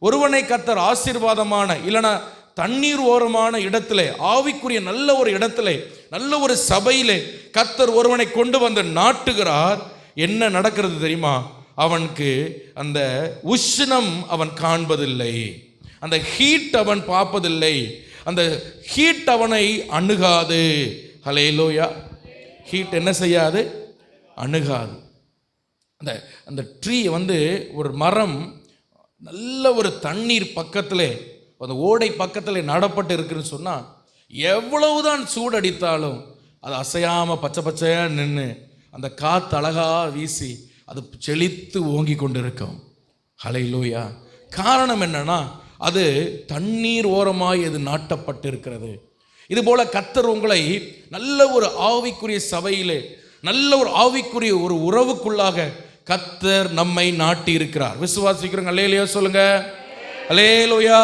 ஒருவனை கர்த்தர் ஆசீர்வாதமான இல்லைனா தண்ணீர் ஓரமான இடத்திலே, ஆவிக்குரிய நல்ல ஒரு இடத்திலே, நல்ல ஒரு சபையிலே கர்த்தர் ஒருவனை கொண்டு நாட்டுகிறார். என்ன நடக்கிறது தெரியுமா? அவனுக்கு அந்த உஷ்ணம் அவன் காண்பதில்லை, அந்த ஹீட் அவன் பார்ப்பதில்லை, அந்த ஹீட் அவனை அணுகாது. ஹல்லேலூயா. ஹீட் என்ன செய்யாது, அணுகாது. அந்த அந்த ட்ரீ வந்து ஒரு மரம் நல்ல ஒரு தண்ணீர் பக்கத்தில், அந்த ஓடை பக்கத்தில் நடப்பட்டு இருக்குன்னு சொன்னால் எவ்வளவுதான் சூடடித்தாலும் அது அசையாமல் பச்சை பச்சையாக நின்று அந்த காற்று அழகாக வீசி அது செழித்து ஓங்கி கொண்டு இருக்கும். ஹல்லேலூயா. காரணம் என்னன்னா, அது தண்ணீர் ஓரமாய் அது நாட்டப்பட்டு இருக்கிறது. இதுபோல கர்த்தர் உங்களை நல்ல ஒரு ஆவிக்குரிய சபையிலே, நல்ல ஒரு ஆவிக்குரிய ஒரு உறவுக்குள்ளாக கர்த்தர் நம்மை நாட்டி இருக்கிறார். விசுவாசிக்கிறோங்க? அல்லேலூயா சொல்லுங்க. அல்லேலூயா.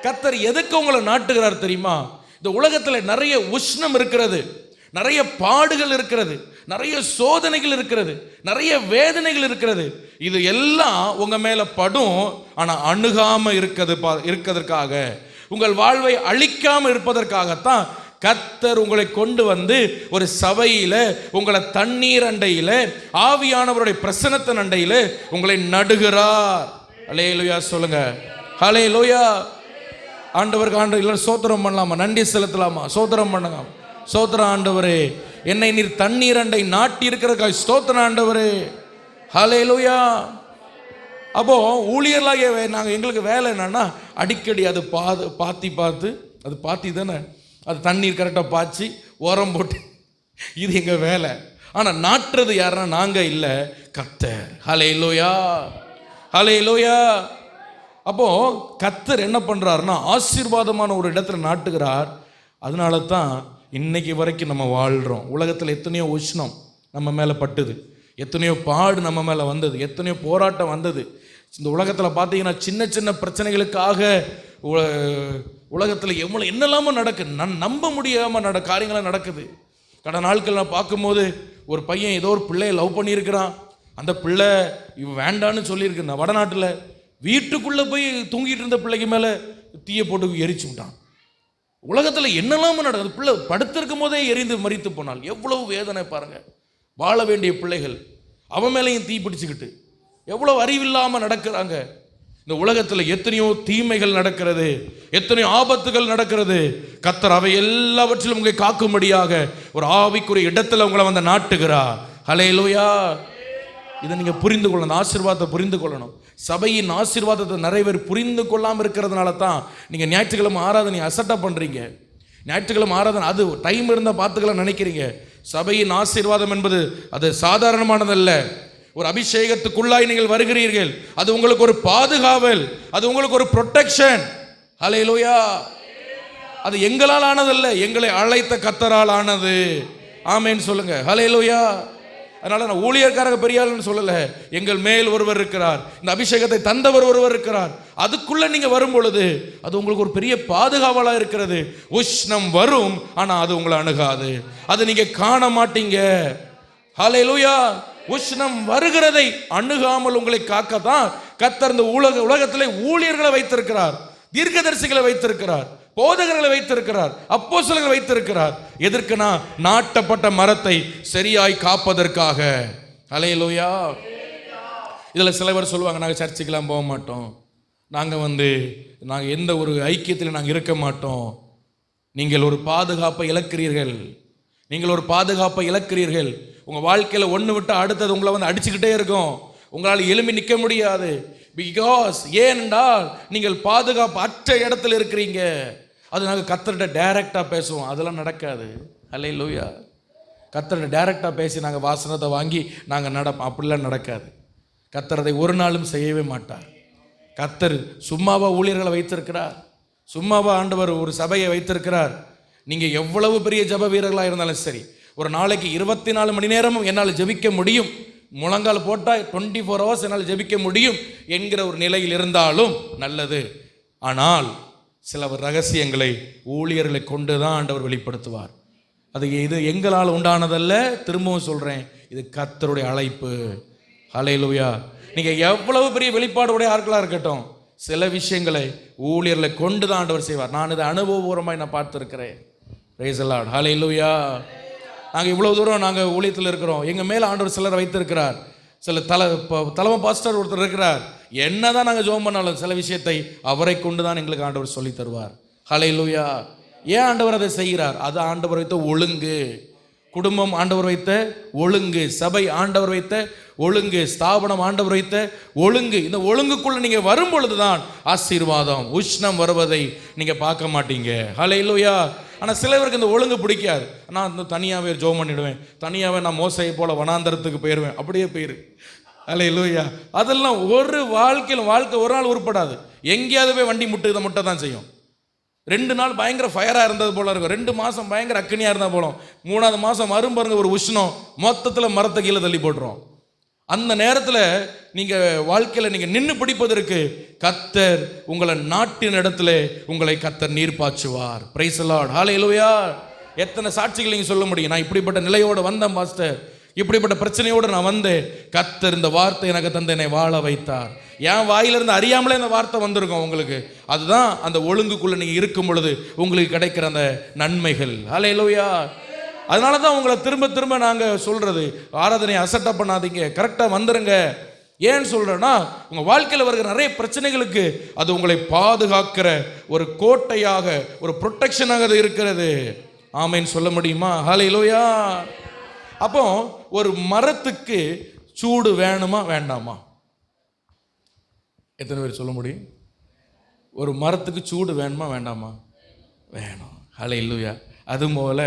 கர்த்தர் எதுக்கு உங்களை நாட்டுகிறார் தெரியுமா? இந்த உலகத்தில் நிறைய உஷ்ணம் இருக்கிறது, நிறைய பாடுகள் இருக்கிறது, நிறைய சோதனைகள் இருக்கிறது, நிறைய வேதனைகள் இருக்கிறது. இது எல்லாம் உங்க மேல படும். ஆனா அணுகாம இருக்கிறதுக்காக, உங்கள் வாழ்வை அழிக்காம இருப்பதற்காகத்தான் கர்த்தர் உங்களை கொண்டு வந்து ஒரு சபையில, உங்களை தண்ணீர் அண்டையில, ஆவியானவருடைய பிரசன்னத்தின் அண்டையில உங்களை நடுகிறார். அல்லேலூயா சொல்லுங்க. ஹல்லேலூயா. ஆண்டவருக்கு ஆண்டவர் சோத்திரம் பண்ணலாமா? நன்றி செலுத்தலாமா? சோத்திரம் பண்ணுங்க. ஸ்தோத்திரம் ஆண்டவரே, என்னை நீர் தண்ணீர் அண்டை நாட்டி இருக்கிறதுக்காக ஸ்தோத்திரம் ஆண்டவரே. ஹல்லேலூயா. அப்போ ஊழியர்களாகிய நாங்கள், எங்களுக்கு வேலை என்னன்னா, அடிக்கடி அது பார்த்து அது பாத்தி தானே, அது தண்ணீர் கரெக்டாக பாய்ச்சி உரம் போட்டு, இது எங்கள் வேலை. ஆனால் நாட்டுறது யாருன்னா நாங்கள் இல்லை, கர்த்தர். ஹல்லேலூயா. ஹல்லேலூயா. அப்போ கர்த்தர் என்ன பண்றாருன்னா, ஆசீர்வாதமான ஒரு இடத்துல நாட்டுகிறார். அதனால தான் இன்னைக்கு வரைக்கும் நம்ம வாழ்கிறோம். உலகத்தில் எத்தனையோ உஷ்ணம் நம்ம மேலே பட்டுது, எத்தனையோ பாடு நம்ம மேலே வந்தது, எத்தனையோ போராட்டம் வந்தது. இந்த உலகத்தில் பார்த்தீங்கன்னா சின்ன சின்ன பிரச்சனைகளுக்காக உலகத்தில் என்னெல்லாமோ நடக்குது, நம்ப முடியாமல் காரியங்களாம் நடக்குது. கடந்த நாட்கள் நான் பார்க்கும்போது ஒரு பையன் ஏதோ ஒரு பிள்ளையை லவ் பண்ணியிருக்கிறான். அந்த பிள்ளை இவன் வேண்டான்னு சொல்லியிருக்கு. நான் வடநாட்டில் வீட்டுக்குள்ளே போய் தூங்கிட்டு இருந்த பிள்ளைக்கு மேலே தீயை போட்டு எரிச்சு விட்டான். உலகத்தில் என்னெல்லாம நடக்குது. பிள்ளை படுத்திருக்கும் போதே எரிந்து மரித்து போனால் எவ்வளவு வேதனை பாருங்க. வாழ வேண்டிய பிள்ளைகள் அவன் மேலேயும் தீ பிடிச்சுக்கிட்டு எவ்வளவு அறிவில்லாமல் நடக்கிறாங்க. இந்த உலகத்தில் எத்தனையோ தீமைகள் நடக்கிறது, எத்தனையோ ஆபத்துகள் நடக்கிறது. கர்த்தர் அவை எல்லாவற்றிலும் உங்களை காக்கும்படியாக ஒரு ஆவிக்குரிய இடத்துல உங்களை வந்து நாட்டுகிறார். ஹல்லேலூயா. இதை நீங்க புரிந்து கொள்ளணும், ஆசீர்வாதத்தை புரிந்து கொள்ளணும். சபையின் ஆசீர்வாதத்தை நிறைய பேர் புரிந்து கொள்ளாமல் இருக்கிறதுனால தான் நீங்க ஞாயிற்றுக்கிழமை ஆராதனை அசட்டா பண்றீங்க. ஞாயிற்றுக்கிழமை ஆராதனை அது டைம் இருந்தால் பார்த்துக்கலாம் நினைக்கிறீங்க. சபையின் ஆசீர்வாதம் என்பது அது சாதாரணமானதல்ல. ஒரு அபிஷேகத்துக்குள்ளாய் நீங்கள் வருகிறீர்கள், அது உங்களுக்கு ஒரு பாதுகாவல், அது உங்களுக்கு ஒரு ப்ரொடெக்ஷன். ஹல்லேலூயா. அது எங்களால் ஆனதல்ல, எங்களை அழைத்த கர்த்தரால் ஆனது. ஆமென் சொல்லுங்க. ஹல்லேலூயா. அதனால நான் ஊழியர்காரங்க பெரியாள்னு சொல்லல, எங்கள் மேல் ஒருவர் இருக்கிறார், இந்த அபிஷேகத்தை தந்தவர் ஒருவர் இருக்கிறார். அதுக்குள்ள நீங்க வரும் பொழுது அது உங்களுக்கு ஒரு பெரிய பாதுகாவலா இருக்கிறது. உஷ்ணம் வரும், ஆனா அது உங்களை அணுகாது, அது நீங்க காண மாட்டீங்க. ஹல்லேலூயா. உஷ்ணம் வருகிறதை அணுகாமல் உங்களை காக்கத்தான் கர்த்தர் இந்த உலகத்திலே ஊழியர்களை வைத்திருக்கிறார், தீர்க்கதரிசிகளை வைத்திருக்கிறார், போதகர்களை வைத்திருக்கிறார், அப்போஸ்தலர்களை வைத்திருக்கிறார். எதற்குனா நாட்டப்பட்ட மரத்தை சரியாய் காப்பதற்காக. ஹல்லேலூயா. இதுல சில பேர் சொல்லுவாங்க, நாங்கள் சர்ச்சுக்கெல்லாம் போக மாட்டோம், நாங்கள் எந்த ஒரு ஐக்கியத்தில் நாங்கள் இருக்க மாட்டோம். நீங்கள் ஒரு பாதுகாப்பை இழக்கிறீர்கள், நீங்கள் ஒரு பாதுகாப்பை இழக்கிறீர்கள். உங்கள் வாழ்க்கையில் ஒன்று விட்டு அடுத்தது உங்களை வந்து அடிச்சுக்கிட்டே இருக்கும், உங்களால் எழும்பி நிற்க முடியாது. பிகாஸ் ஏனென்றால் நீங்கள் பாதுகாப்பு அற்ற இடத்துல இருக்கிறீங்க. அது நாங்கள் கர்த்தர்கிட்ட டைரக்டாக பேசுவோம், அதெல்லாம் நடக்காது. ஹல்லேலூயா. கர்த்தர்கிட்ட டைரக்டாக பேசி நாங்கள் வாசனத்தை வாங்கி நாங்கள் நடப்போம், அப்படிலாம் நடக்காது. கர்த்தர் அதை ஒரு நாளும் செய்யவே மாட்டார். கர்த்தர் சும்மாவா ஊழியர்களை வைத்திருக்கிறார், சும்மாவா ஆண்டவர் ஒரு சபையை வைத்திருக்கிறார். நீங்கள் எவ்வளவு பெரிய ஜப வீரர்களாக இருந்தாலும் சரி, ஒரு நாளைக்கு 24 மணி நேரமும் என்னால் ஜெபிக்க முடியும், முழங்கால் போட்டால் 24 hours என்னால் ஜெபிக்க முடியும் என்கிற ஒரு நிலையில் இருந்தாலும் நல்லது. ஆனால் சில ரகசியங்களை ஊழியர்களை கொண்டு தான் ஆண்டவர் வெளிப்படுத்துவார். அது இது எங்களால் உண்டானதல்ல. திரும்பவும் சொல்கிறேன், இது கர்த்தருடைய அழைப்பு. ஹல்லேலூயா. நீங்கள் எவ்வளவு பெரிய வெளிப்பாடுடைய ஆட்களாக இருக்கட்டும், சில விஷயங்களை ஊழியர்களை கொண்டு தான் ஆண்டவர் செய்வார். நான் இதை அனுபவபூர்வமாய் நான் பார்த்துருக்கிறேன். Praise the Lord. ஹல்லேலூயா. நாங்கள் இவ்வளோ தூரம் நாங்கள் ஊழியத்தில் இருக்கிறோம், எங்கள் மேலே ஆண்டவர் சிலரை வைத்திருக்கிறார். சில தலைமை பாஸ்டர் ஒருத்தர் இருக்கிறார். என்ன தான் நாங்கள் ஜெபம் பண்ணாலும் சில விஷயத்தை அவரை கொண்டு தான் எங்களுக்கு ஆண்டவர் சொல்லி தருவார். ஹல்லேலூயா. ஏன் ஆண்டவர் அதை செய்கிறார்? அது ஆண்டவர் வைத்த ஒழுங்கு. குடும்பம் ஆண்டவர் வைத்த ஒழுங்கு, சபை ஆண்டவர் வைத்த ஒழுங்கு, ஸ்தாபனம் ஆண்டவர் வைத்த ஒழுங்கு. இந்த ஒழுங்குக்குள்ள நீங்க வரும் பொழுதுதான் ஆசீர்வாதம், உஷ்ணம் வருவதை நீங்க பார்க்க மாட்டீங்க. ஹல்லேலூயா. ஆனால் சிலவருக்கு இந்த ஒழுங்கு பிடிக்காது. நான் இந்த தனியாகவே ஜெபம் பண்ணிடுவேன், தனியாகவே நான் மோசையை போல வனாந்தரத்துக்கு போயிடுவேன், அப்படியே போயிரு. ஹல்லேலூயா. அதெல்லாம் ஒரு வாழ்க்கை ஒரு நாள் உருப்படாது. எங்கேயாவது போய் வண்டி முட்டை தான் செய்யும். 2 நாள் பயங்கர ஃபயராக இருந்தது போல இருக்கும், 2 மாதம் பயங்கர அக்கனியாக இருந்தால் போலும், 3ஆவது மாதம் வரும் பாருங்க ஒரு உஷ்ணம், மொத்தத்தில் மரத்தை கீழே தள்ளி போட்டுரும். அந்த நேரத்தில் நீங்கள் வாழ்க்கையில் நீங்கள் நின்று பிடிப்பதற்கு கர்த்தர் உங்களை நாட்டின் இடத்துல உங்களை கர்த்தர் நீர் பாய்ச்சுவார். Price the Lord. ஹல்லேலூயா. எத்தனை சாட்சிகள் நீங்கள் சொல்ல முடியும்? நான் இப்படிப்பட்ட நிலையோடு வந்தேன் பாஸ்டர், இப்படிப்பட்ட பிரச்சனையோடு நான் வந்தேன், கர்த்தர் இந்த வார்த்தை எனக்கு தந்து என்னை வாழ வைத்தார். என் வாயிலிருந்து அறியாமலே இந்த வார்த்தை வந்திருக்கும் உங்களுக்கு. அதுதான் அந்த ஒழுங்குக்குள்ளே நீங்கள் இருக்கும் பொழுது உங்களுக்கு கிடைக்கிற அந்த நன்மைகள். ஹல்லேலூயா. அதனால தான் உங்களை திரும்ப நாங்கள் சொல்கிறது, ஆராதனையை அசட்டை பண்ணாதீங்க, கரெக்டாக வந்துடுங்க. ஏன்னு சொல்கிறேன்னா, உங்கள் வாழ்க்கையில் வருகிற நிறைய பிரச்சனைகளுக்கு அது உங்களை பாதுகாக்கிற ஒரு கோட்டையாக, ஒரு ப்ரொடெக்ஷனாக அது இருக்கிறது. ஆமேன்னு சொல்ல முடியுமா? ஹல்லேலூயா. அப்போ ஒரு மரத்துக்கு சூடு வேணுமா வேண்டாமா? எத்தனை பேர் சொல்ல முடியும்? ஒரு மரத்துக்கு சூடு வேணுமா வேண்டாமா? வேணும். ஹல்லேலூயா. அதுபோல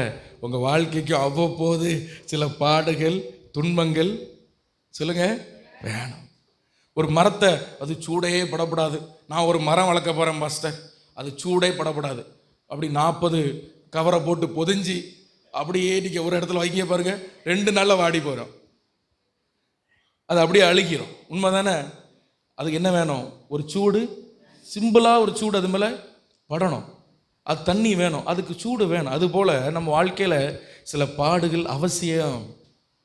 உங்கள் வாழ்க்கைக்கு அவ்வப்போது சில பாடுகள், துன்பங்கள் சொல்லுங்க வேணும். ஒரு மரத்தை அது சூடே படப்படாது. நான் ஒரு மரம் வளர்க்க போகிறேன் பாஸ்டர், அது சூடே படப்படாது. அப்படி 40 கவரை போட்டு பொதிஞ்சு அப்படியே நீங்கள் ஒரு இடத்துல வைக்க பாருங்க, 2 நாளில் வாடி போகிறோம், அது அப்படியே அழுகிரும். உண்மை தானே? அதுக்கு என்ன வேணும்? ஒரு சூடு, சிம்பிளாக ஒரு சூடு அது மேலே படணும். அது தண்ணி வேணும், அதுக்கு சூடு வேணும். அதுபோல் நம்ம வாழ்க்கையில் சில பாடுகள் அவசியம்.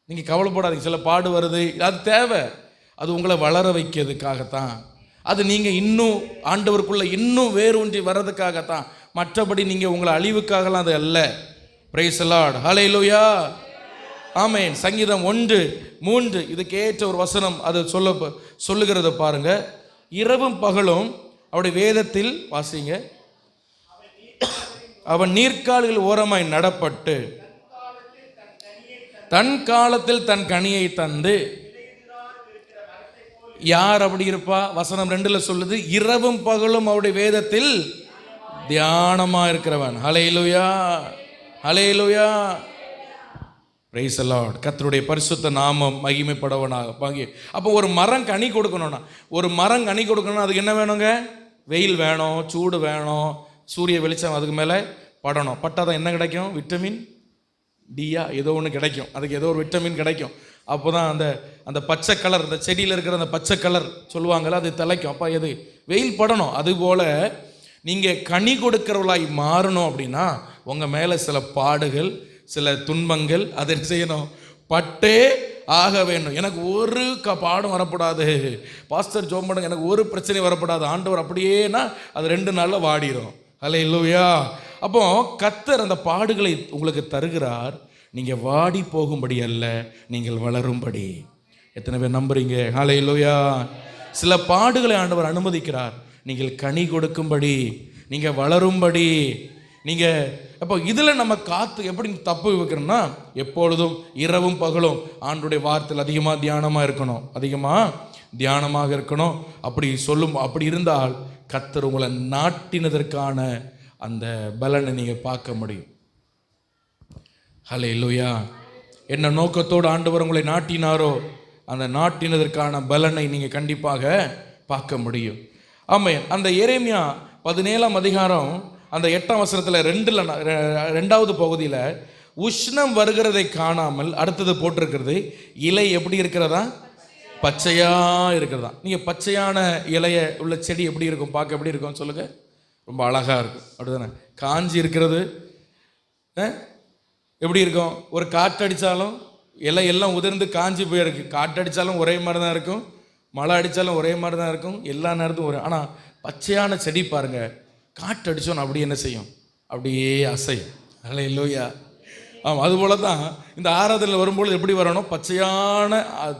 நீங்கள் கவலைப்படாதீங்க, சில பாடு வருது, அது தேவை. அது உங்களை வளர வைக்கிறதுக்காகத்தான். அது நீங்கள் இன்னும் ஆண்டவருக்குள்ளே இன்னும் வேரூன்றி வர்றதுக்காகத்தான். மற்றபடி நீங்கள் உங்களை அழிவுக்காகலாம் அது அல்ல. Praise the Lord. Hallelujah. Amen. சங்கீதம் 1:3 இதுக்கேற்ற ஒரு வசனம் அது சொல்லுகிறத பாருங்க. இரவும் பகலும் அவருடைய வேதத்தில் வாசிங்க. அவன் நீர்க்கால்கள் ஓரமாய் நடப்பட்டு தன் காலத்தில் தன் கனியை தந்து. யார் அப்படி இருப்பா? வசனம் 2 சொல்லுது, இரவும் பகலும் அவருடைய வேதத்தில் தியானமா இருக்கிறவன். Hallelujah. Hallelujah. Praise the Lord. கர்த்தருடைய பரிசுத்த நாமம் மகிமைப்படவனாக. அப்போ ஒரு மரம் கனி கொடுக்கணும்னா, அதுக்கு என்ன வேணுங்க? வெயில் வேணும், சூடு வேணும், சூரிய வெளிச்சம் அதுக்கு மேலே படணும். பட்டாதான் என்ன கிடைக்கும்? விட்டமின் டியா ஏதோ ஒன்று கிடைக்கும், அதுக்கு ஏதோ ஒரு விட்டமின் கிடைக்கும். அப்போ தான் அந்த பச்சை கலர், அந்த செடியில் இருக்கிற அந்த பச்சை கலர் சொல்லுவாங்கள்ல, அது தலைக்கும். அப்போ எது? வெயில் படணும். அதுபோல் நீங்கள் கனி கொடுக்கிறவளாய் மாறணும் அப்படின்னா உங்கள் மேலே சில பாடுகள், சில துன்பங்கள் அது என்ன செய்யணும்? பட்டே ஆக வேண்டும். எனக்கு ஒரு பாடம் வரப்படாது பாஸ்டர், ஜோம் பண்ணுங்க, எனக்கு ஒரு பிரச்சனை வரப்படாது ஆண்டவர் அப்படியேனா அது 2 நாளில் வாடிடும். ஹல்லேலூயா. அப்போ கர்த்தர் அந்த பாடுகளை உங்களுக்கு தருகிறார், நீங்கள் வாடி போகும்படி அல்ல, நீங்கள் வளரும்படி. எத்தனை பேர் நம்புறீங்க? ஹல்லேலூயா. சில பாடுகளை ஆண்டவர் அனுமதிக்கிறார், நீங்கள் கனி கொடுக்கும்படி, நீங்கள் வளரும்படி. நீங்கள் அப்போ இதில் நம்ம காத்து எப்படி தப்பு வைக்கணும்னா, எப்பொழுதும் இரவும் பகலும் ஆண்டுடைய வார்த்தையில் அதிகமாக தியானமாக இருக்கணும். அப்படி இருந்தால் கர்த்தர் உங்களை நாட்டினதற்கான அந்த பலனை நீங்கள் பார்க்க முடியும். ஹல்லேலூயா. என்ன நோக்கத்தோடு ஆண்டவர் உங்களை நாட்டினாரோ அந்த நாட்டினதற்கான பலனை நீங்கள் கண்டிப்பாக பார்க்க முடியும். ஆமாம். அந்த எரேமியா 17ஆம் அதிகாரம் அந்த 8ஆம் வசனத்தில் 2வது பகுதியில் உஷ்ணம் வருகிறதை காணாமல் அடுத்தது போட்டிருக்கிறது, இலை எப்படி இருக்கிறதா? பச்சையாக இருக்கிறதா. நீங்கள் பச்சையான இலைய உள்ள செடி எப்படி இருக்கும்? பார்க்க எப்படி இருக்கும் சொல்லுங்கள்? ரொம்ப அழகாக இருக்கும், அப்படிதானே? காஞ்சி இருக்கிறது எப்படி இருக்கும்? ஒரு காற்றடித்தாலும் இலை எல்லாம் உதிர்ந்து காஞ்சி போயிருக்கு. காற்றடித்தாலும் ஒரே மாதிரி தான் இருக்கும், மழை அடித்தாலும் ஒரே மாதிரி தான் இருக்கும், எல்லா நேரத்தும் ஒரே. ஆனால் பச்சையான செடி பாருங்கள், காற்று அடித்தோன்னு அப்படி என்ன செய்யும்? அப்படியே அசையும். ஹல்லேலூயா. ஆமாம். அதுபோல தான் இந்த ஆராதனையில் வரும்பொழுது எப்படி வரணும்? பச்சையான,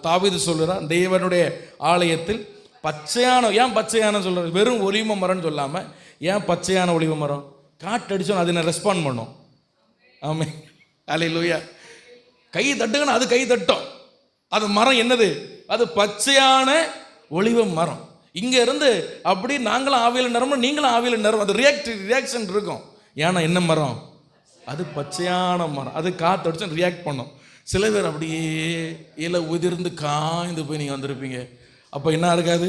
தாவீது சொல்கிறான், தேவனுடைய ஆலயத்தில் பச்சையான. ஏன் பச்சையான சொல்கிறது? வெறும் ஒலிவ மரம்னு சொல்லாமல் ஏன் பச்சையான ஒலிவ மரம்? காற்று அடித்தோன்னு அது என்ன ரெஸ்பாண்ட் பண்ணும். ஆமாம். ஹல்லேலூயா. கை தட்டுங்கன்னா அது கை தட்டும். அது மரம் என்னது? அது பச்சையான ஒலிவ மரம். இங்கே இருந்து அப்படி நாங்களும் ஆவியில் நிறமும் நீங்களும் ஆவியில் நிறம். அது ரியாக்ஷன் இருக்கும். ஏன்னா என்ன மரம்? அது பச்சையான மரம். அது காற்றடிச்சு ரியாக்ட் பண்ணும். சில பேர் அப்படியே இலை உதிர்ந்து காய்ந்து போய் நீங்கள் வந்திருப்பீங்க. அப்போ என்ன இருக்காது?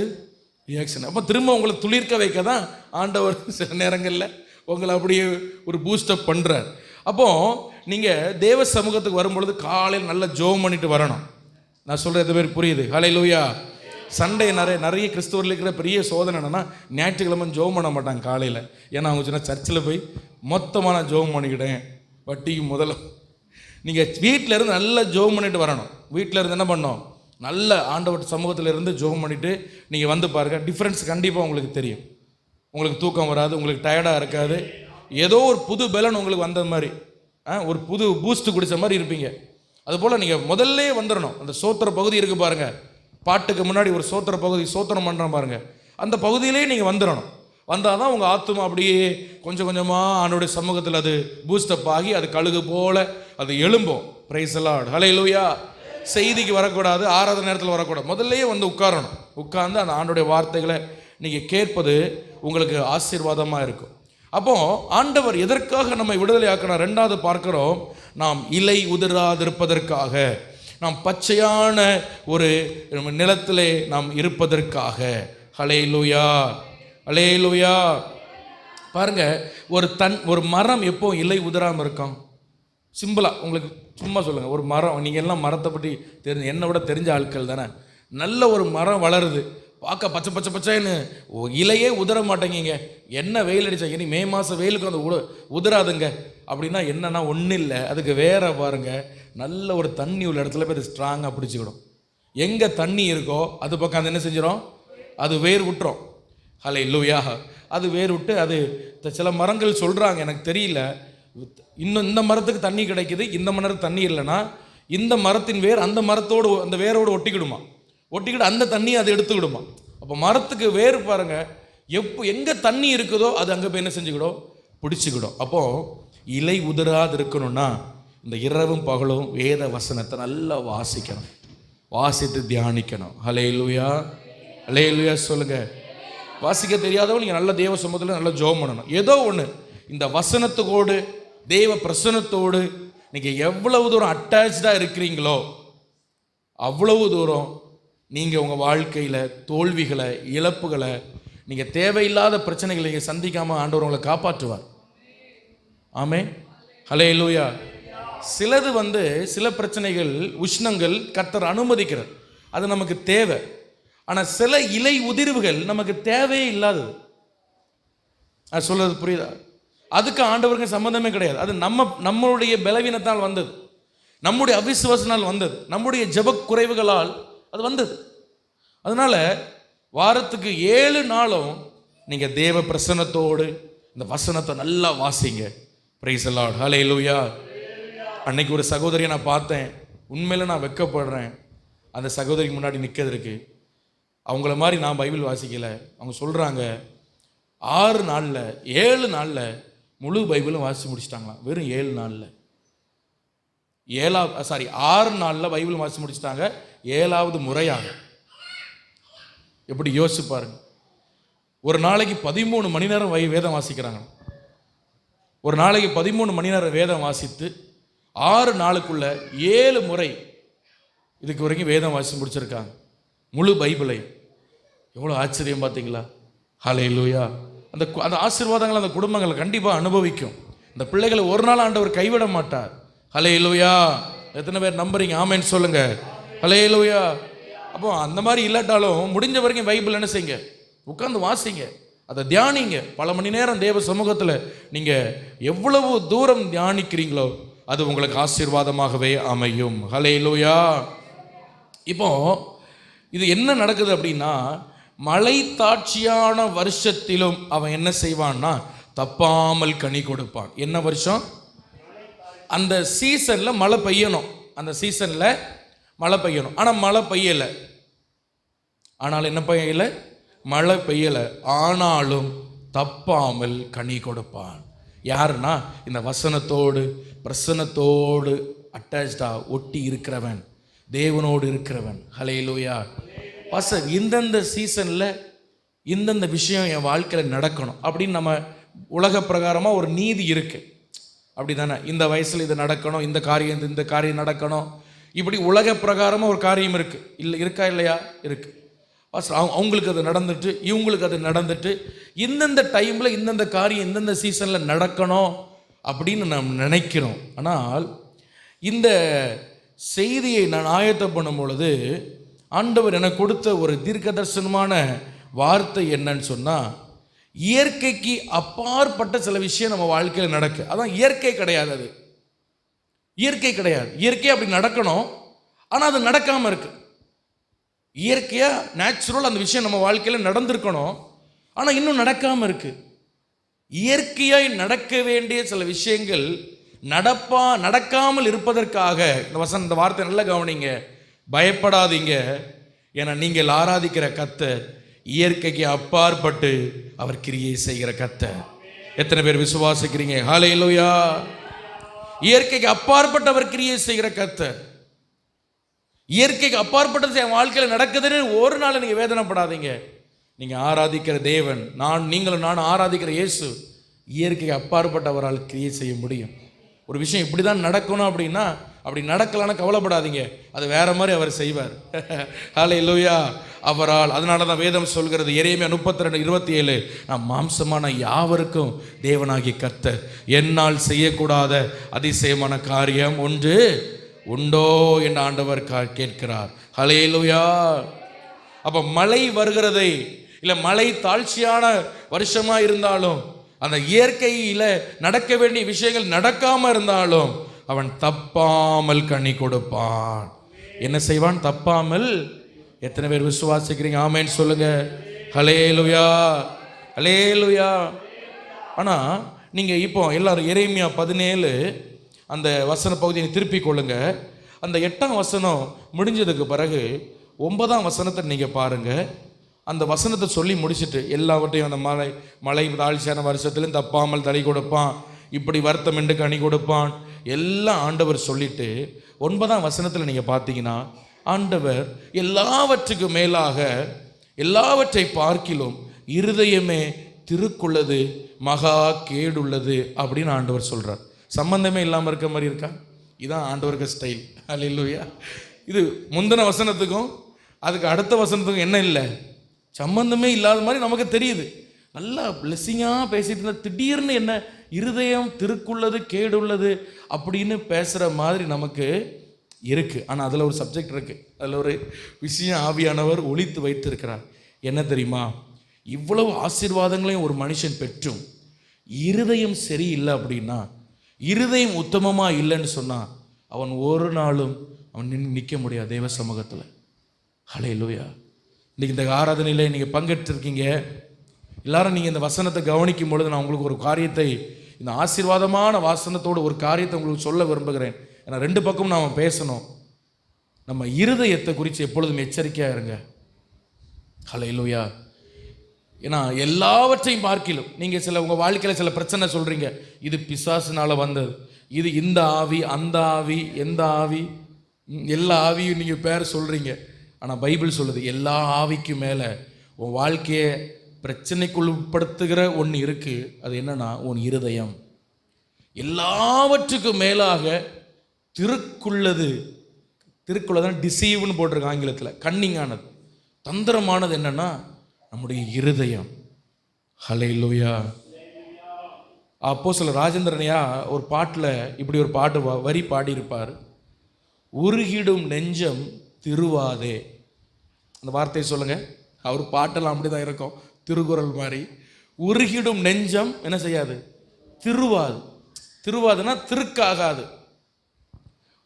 ரியாக்ஷன். அப்போ திரும்ப உங்களை துளிர்க்க வைக்க தான் ஆண்டவர் சில நேரங்களில் உங்களை அப்படியே ஒரு பூஸ்டப் பண்ணுறார். அப்போது நீங்கள் தேவ சமூகத்துக்கு வரும்பொழுது காலையில் நல்லா ஜெபம் பண்ணிட்டு வரணும். நான் சொல்கிறது எது பேர் புரியுது? ஹல்லேலூயா. சண்டே நிறைய கிறிஸ்துவர்கள் இருக்கிற பெரிய சோதனை என்னன்னா, ஞாயிற்றுக்கிழமை ஜெபம் பண்ண மாட்டாங்க காலையில். ஏன்னா அவங்க சொன்னால் சர்ச்சில் போய் மொத்தமாக நான் ஜெபம் பண்ணிக்கிட்டேன் வட்டிக்கு முதல்ல. நீங்கள் வீட்டில் இருந்து நல்லா ஜெபம் பண்ணிட்டு வரணும். வீட்டில் இருந்து என்ன பண்ணணும்? நல்ல ஆண்டவர் சமூகத்தில் இருந்து ஜெபம் பண்ணிவிட்டு நீங்கள் வந்து பாருங்கள். டிஃப்ரென்ஸ் கண்டிப்பாக உங்களுக்கு தெரியும். உங்களுக்கு தூக்கம் வராது, உங்களுக்கு டயர்டாக இருக்காது. ஏதோ ஒரு புது பலன் உங்களுக்கு வந்த மாதிரி, ஒரு புது பூஸ்ட் குடித்த மாதிரி இருப்பீங்க. அதுபோல் நீங்கள் முதல்ல வந்துடணும். அந்த சோத்திர பகுதி இருக்குது பாருங்கள், பாட்டுக்கு முன்னாடி ஒரு சோத்திர பகுதி சோத்திரம் பண்ணுறோம் பாருங்கள், அந்த பகுதியிலே நீங்கள் வந்துடணும். வந்தால் தான் உங்கள் ஆத்துமா அப்படியே கொஞ்சம் கொஞ்சமாக ஆண்டோடைய சமூகத்தில் அது பூஸ்டப் ஆகி அது கழுகு போல் அது எழும்போம். Price the Lord. ஹல்லேலூயா. செய்திக்கு வரக்கூடாது, ஆராதனை நேரத்தில் வரக்கூடாது. முதல்லையே வந்து உட்காரணும். உட்கார்ந்து அந்த ஆண்டோடைய வார்த்தைகளை நீங்கள் கேட்பது உங்களுக்கு ஆசீர்வாதமாக இருக்கும். அப்போ ஆண்டவர் எதற்காக நம்மை விடுதலை ஆக்கணும்? ரெண்டாவது பார்க்கிறோம், நாம் இலை உதிராதிருப்பதற்காக, நாம் பச்சையான ஒரு நிலத்திலே நாம் இருப்பதற்காக. ஹல்லேலூயா, ஹல்லேலூயா. பாருங்க, ஒரு மரம் எப்போ இலை உதிராமல் இருக்கும்? சிம்பிளாக உங்களுக்கு சும்மா சொல்லுங்கள். ஒரு மரம், நீங்கள் எல்லாம் மரத்தை பற்றி என்னை விட தெரிஞ்ச ஆட்கள் தானே. நல்ல ஒரு மரம் வளருது, பார்க்க பச்சை பச்சை பச்சைன்னு இலையே உதிர மாட்டேங்கிங்க. என்ன வெயில் அடித்தா இனி மே மாதம் வெயிலுக்கு அந்த உதிராதுங்க அப்படின்னா என்னன்னா ஒன்றும் இல்லை. அதுக்கு வேற பாருங்க, நல்ல ஒரு தண்ணி உள்ள இடத்துல போய் அது ஸ்ட்ராங்காக பிடிச்சிக்கிடும். எங்கே தண்ணி இருக்கோ அது பக்கம் அது என்ன செஞ்சிடும்? அது வேர் விட்டுரும். ஹல்லேலூயா. அது வேர் விட்டு அது சில மரங்கள் சொல்கிறாங்க, எனக்கு தெரியல, இன்னும் இந்த மரத்துக்கு தண்ணி கிடைக்குது, இந்த மரத்துக்கு தண்ணி இல்லைன்னா இந்த மரத்தின் வேர் அந்த மரத்தோடு அந்த வேரோடு ஒட்டிக்கிடுமா, ஒட்டிக்கிட்டு அந்த தண்ணியை அதை எடுத்துக்கிடுமா. அப்போ மரத்துக்கு வேறு பாருங்க, எங்கே தண்ணி இருக்குதோ அது அங்கே போய் என்ன செஞ்சுக்கிடும்? பிடிச்சிக்கிடும். அப்போது இலை உதிராது இருக்கணும்னா இந்த இரவும் பகலும் வேத வசனத்தை நல்லா வாசிக்கணும், வாசித்து தியானிக்கணும். ஹல்லேலூயா, ஹல்லேலூயா சொல்லுங்க. வாசிக்க தெரியாதவங்க நீங்கள் நல்ல தேவ சமூகத்தில் நல்லா ஜெபம் பண்ணணும். ஏதோ ஒன்று இந்த வசனத்துக்கோடு தேவ பிரசன்னத்தோடு நீங்கள் எவ்வளவு தூரம் அட்டாச்சாக இருக்கிறீங்களோ அவ்வளவு தூரம் நீங்கள் உங்கள் வாழ்க்கையில் தோல்விகளை, இழப்புகளை, நீங்கள் தேவையில்லாத பிரச்சனைகளை நீங்கள் சந்திக்காமல் ஆண்டவர் உங்களை காப்பாற்றுவார். ஆமென், ஹல்லேலூயா. சிலது சில பிரச்சனைகள், உஷ்ணங்கள் கர்த்தர் அனுமதிக்கிறார், அது நமக்கு தேவை. ஆனால் சில இலை உதிர்வுகள் நமக்கு தேவையே இல்லாதது. அது சொல்றது புரியுதா? அதுக்கு ஆண்டவருக்கு சம்பந்தமே கிடையாது. அது நம்மளுடைய பலவீனத்தால் வந்தது, நம்முடைய அவிசுவாசனால் வந்தது, நம்முடைய ஜெப குறைவுகளால் அது வந்தது. அதனால வாரத்துக்கு 7 நாளும் நீங்கள் தேவ பிரசன்னத்தோடு இந்த வசனத்தை நல்லா வாசிங்க. பிரைஸ் தி லார்ட், ஹல்லேலூயா. அன்னைக்கு ஒரு சகோதரியை நான் பார்த்தேன், உண்மையில நான் வெட்கப்படுறேன் அந்த சகோதரிக்கு முன்னாடி நிற்கிறதுக்கு. அவங்கள மாதிரி நான் பைபிள் வாசிக்கலை. அவங்க சொல்கிறாங்க 6 நாளில் 7 நாளில் முழு பைபிளும் வாசித்து முடிச்சிட்டாங்களாம். வெறும் 7 நாளில் 6 நாளில் பைபிள் வாசித்து முடிச்சிட்டாங்க, 7வது முறையாக. எப்படி யோசிச்சு பாருங்க. ஒரு நாளைக்கு 13 மணி நேரம் வேதம் வாசிக்கிறாங்க. ஒரு நாளைக்கு 13 மணி நேரம் வேதம் வாசித்து 6 நாளுக்குள்ள 7 முறை இதுக்கு வரைக்கும் வேதம் வாசித்து முடிச்சிருக்காங்க, முழு பைபிளை. எவ்வளோ ஆச்சரியம் பார்த்தீங்களா? ஹல்லேலூயா. அந்த ஆசீர்வாதங்களை அந்த குடும்பங்கள் கண்டிப்பாக அனுபவிக்கும். இந்த பிள்ளைகளை ஒரு நாள் ஆண்டவர் கைவிட மாட்டார். ஹல்லேலூயா. எத்தனை பேர் நம்புறீங்க? ஆமென் சொல்லுங்க. ஹல்லேலூயா. அப்போ அந்த மாதிரி இல்லாட்டாலும் முடிஞ்ச வரைக்கும் பைபிள் என்ன செய்யுங்க, உட்கார்ந்து வாசிங்க, அதை தியானிங்க. பல மணி நேரம் தேவ சமூகத்தில் நீங்கள் எவ்வளவு தூரம் தியானிக்கிறீங்களோ அது உங்களுக்கு ஆசீர்வாதமாகவே அமையும். ஹல்லேலூயா. இப்போ இது என்ன நடக்குது அப்படின்னா, மழை தாட்சியான வருஷத்திலும் அவன் என்ன செய்வான்னா தப்பாமல் கனி கொடுப்பான். என்ன வருஷம்? அந்த சீசனில் மழை பெய்யணும், அந்த சீசனில் மழை பெய்யணும். ஆனால் மழை பெய்யலை. ஆனால் என்ன பெய்யலை? மழை பெய்யலை. ஆனாலும் தப்பாமல் கனி கொடுப்பான். யாருன்னா இந்த வசனத்தோடு பிரசன்னத்தோடு அட்டாச்சாக ஒட்டி இருக்கிறவன், தேவனோடு இருக்கிறவன். ஹல்லேலூயா. பாஸ்டர், இந்தந்த சீசனில் இந்தந்த விஷயம் என் வாழ்க்கையில் நடக்கணும் அப்படின்னு நம்ம உலக பிரகாரமாக ஒரு நீதி இருக்குது, அப்படி தானே? இந்த வயசில் இது நடக்கணும், இந்த காரியம் நடக்கணும், இப்படி உலக பிரகாரமாக ஒரு காரியம் இருக்குது. இல்லை, இருக்கா இல்லையா? இருக்குது. பாஸ்டர், அவங்களுக்கு அது நடந்துட்டு, இவங்களுக்கு அது நடந்துட்டு, இந்தந்த டைமில் இந்தந்த காரியம் இந்தந்த சீசனில் நடக்கணும் அப்படின்னு நாம் நினைக்கிறோம். ஆனால் இந்த செய்தியை நான் ஆயத்தம் பண்ணும் பொழுது ஆண்டவர் எனக்கு கொடுத்த ஒரு தீர்க்க தரிசனமான வார்த்தை என்னன்னு சொன்னால், இயற்கைக்கு அப்பாற்பட்ட சில விஷயம் நம்ம வாழ்க்கையில் நடக்கு. அதான் இயற்கை கிடையாது, அது இயற்கை கிடையாது. இயற்கை அப்படி நடக்கணும், ஆனால் அது நடக்காமல் இருக்கு. இயற்கையாக நேச்சுரல் அந்த விஷயம் நம்ம வாழ்க்கையில் நடந்திருக்கணும், ஆனால் இன்னும் நடக்காமல் இருக்கு. இயற்கையாய் நடக்க வேண்டிய சில விஷயங்கள் நடக்காமல் இருப்பதற்காக இந்த வார்த்தை நல்லா கவனிங்க. பயப்படாதீங்க, ஏன்னா நீங்கள் ஆராதிக்கிற கர்த்தர் இயற்கைக்கு அப்பாற்பட்டு அவர் கிரியை செய்கிற கர்த்தர். எத்தனை பேர் விசுவாசிக்கிறீங்க? ஹல்லேலூயா. இயற்கைக்கு அப்பாற்பட்டு அவர் கிரியை செய்கிற கர்த்தர். இயற்கைக்கு அப்பாற்பட்டது என் வாழ்க்கையில் நடக்குதுன்னு ஒரு நாள் நீங்க வேதனைப்படாதீங்க. நீங்க ஆராதிக்கிற தேவன், நானும் ஆராதிக்கிற இயேசு இயற்கைக்கு அப்பாற்பட்டவரால் கிரியை செய்ய முடியும். ஒரு விஷயம் இப்படி தான் நடக்கணும் அப்படின்னா அப்படி நடக்கலான்னு கவலைப்படாதீங்க, அது வேற மாதிரி அவர் செய்வார். ஹல்லேலூயா. அவரால். அதனால தான் வேதம் சொல்கிறது, எரேமியா 32:27, நான் மாம்சமான யாவருக்கும் தேவனாகி கர்த்தர், என்னால் செய்யக்கூடாத அதிசயமான காரியம் ஒன்று உண்டோ என்று ஆண்டவர் கேட்கிறார். ஹல்லேலூயா. அப்ப மழை வருகிறதை, இல்லை மழை தாழ்ச்சியான வருஷமா இருந்தாலும், அந்த இயற்கையில நடக்க வேண்டிய விஷயங்கள் நடக்காம இருந்தாலும் அவன் தப்பாமல் கனி கொடுப்பான். என்ன செய்வான்? தப்பாமல். எத்தனை பேர் விசுவாசிக்கிறீங்க? ஆமென் சொல்லுங்க. ஹல்லேலூயா, ஹல்லேலூயா. ஆனா நீங்க இப்போ எல்லாரும் எரேமியா 17 அந்த வசன பகுதியை திருப்பி கொள்ளுங்க. அந்த 8ஆம் வசனம் முடிஞ்சதுக்கு பிறகு 9ஆம் வசனத்தை நீங்க பாருங்க. அந்த வசனத்தை சொல்லி முடிச்சுட்டு எல்லாவற்றையும் அந்த மழை தாழ்ச்சியான வருஷத்துலையும் தப்பாமல் தலை கொடுப்பான், இப்படி வருத்தம் என்று கனி கொடுப்பான், எல்லாம் ஆண்டவர் சொல்லிட்டு 9ஆம் வசனத்தில் நீங்கள் பார்த்தீங்கன்னா, ஆண்டவர் எல்லாவற்றுக்கும் மேலாக எல்லாவற்றை பார்க்கிலும் இருதயமே திருக்குள்ளது மகா கேடுள்ளது அப்படின்னு ஆண்டவர் சொல்கிறார். சம்பந்தமே இல்லாமல் இருக்க மாதிரி இருக்கா? இதுதான் ஆண்டவருக்கு ஸ்டைல். ஹல்லேலூயா. இது முந்தின வசனத்துக்கும் அதுக்கு அடுத்த வசனத்துக்கும் என்ன இல்லை, சம்பந்தமே இல்லாத மாதிரி நமக்கு தெரியுது. நல்லா பிளெஸ்ஸிங்காக பேசிட்டு இருந்தால் திடீர்னு என்ன இருதயம் திருக்குள்ளது கேடுள்ளது அப்படின்னு பேசுகிற மாதிரி நமக்கு இருக்குது. ஆனால் அதில் ஒரு சப்ஜெக்ட் இருக்குது, அதில் ஒரு விஷயம் ஆவியானவர் ஒளித்து வைத்திருக்கிறார். என்ன தெரியுமா? இவ்வளவு ஆசீர்வாதங்களையும் ஒரு மனுஷன் பெற்றும் இருதயம் சரியில்லை அப்படின்னா, இருதயம் உத்தமமாக இல்லைன்னு சொன்னால் அவன் ஒரு நாளும் அவன் நிற்க முடியாது தேவ சமூகத்தில். ஹல்லேலூயா. இன்றைக்கி இந்த ஆராதனையில் நீங்கள் பங்கெடுத்துருக்கீங்க எல்லாரும். நீங்கள் இந்த வசனத்தை கவனிக்கும் பொழுது நான் உங்களுக்கு ஒரு காரியத்தை, இந்த ஆசீர்வாதமான வாசனத்தோடு ஒரு காரியத்தை உங்களுக்கு சொல்ல விரும்புகிறேன். ஏன்னா 2 பக்கமும் நாம் பேசணும். நம்ம இருதயத்தை குறித்து எப்பொழுதும் எச்சரிக்கையாக இருங்க. ஹல்லேலூயா. ஏன்னா எல்லாவற்றையும் பார்க்கிலும் நீங்கள் உங்கள் வாழ்க்கையில் சில பிரச்சனை சொல்கிறீங்க, இது பிசாசுனால் வந்தது, இது இந்த ஆவி அந்த ஆவி எந்த ஆவி, எல்லா ஆவியும் நீங்கள் பேர் சொல்கிறீங்க. ஆனால் பைபிள் சொல்லுது, எல்லா ஆவிக்கும் மேலே உன் வாழ்க்கையை பிரச்சனைக்குள் உட்படுத்துகிற ஒன்று இருக்குது. அது என்னன்னா உன் இருதயம். எல்லாவற்றுக்கும் மேலாக திருக்குள்ளதான் டிசீவ்னு போட்டிருக்க ஆங்கிலத்தில், கன்னிங்கானது, தந்திரமானது என்னன்னா நம்முடைய இருதயம். ஹல்லேலூயா. அப்போஸ்தலர் ராஜேந்திரனையா ஒரு பாட்டில் இப்படி ஒரு பாட்டு வரி பாடியிருப்பார். உருகிடும் நெஞ்சம் திருவாதே. அந்த வார்த்தையை சொல்லுங்க. அவர் பாட்டெல்லாம் அப்படிதான் இருக்கும், திருக்குறள் மாதிரி. உருகிடும் நெஞ்சம் என்ன செய்யாது? திருவாது. திருவாதுன்னா திருக்காகாது.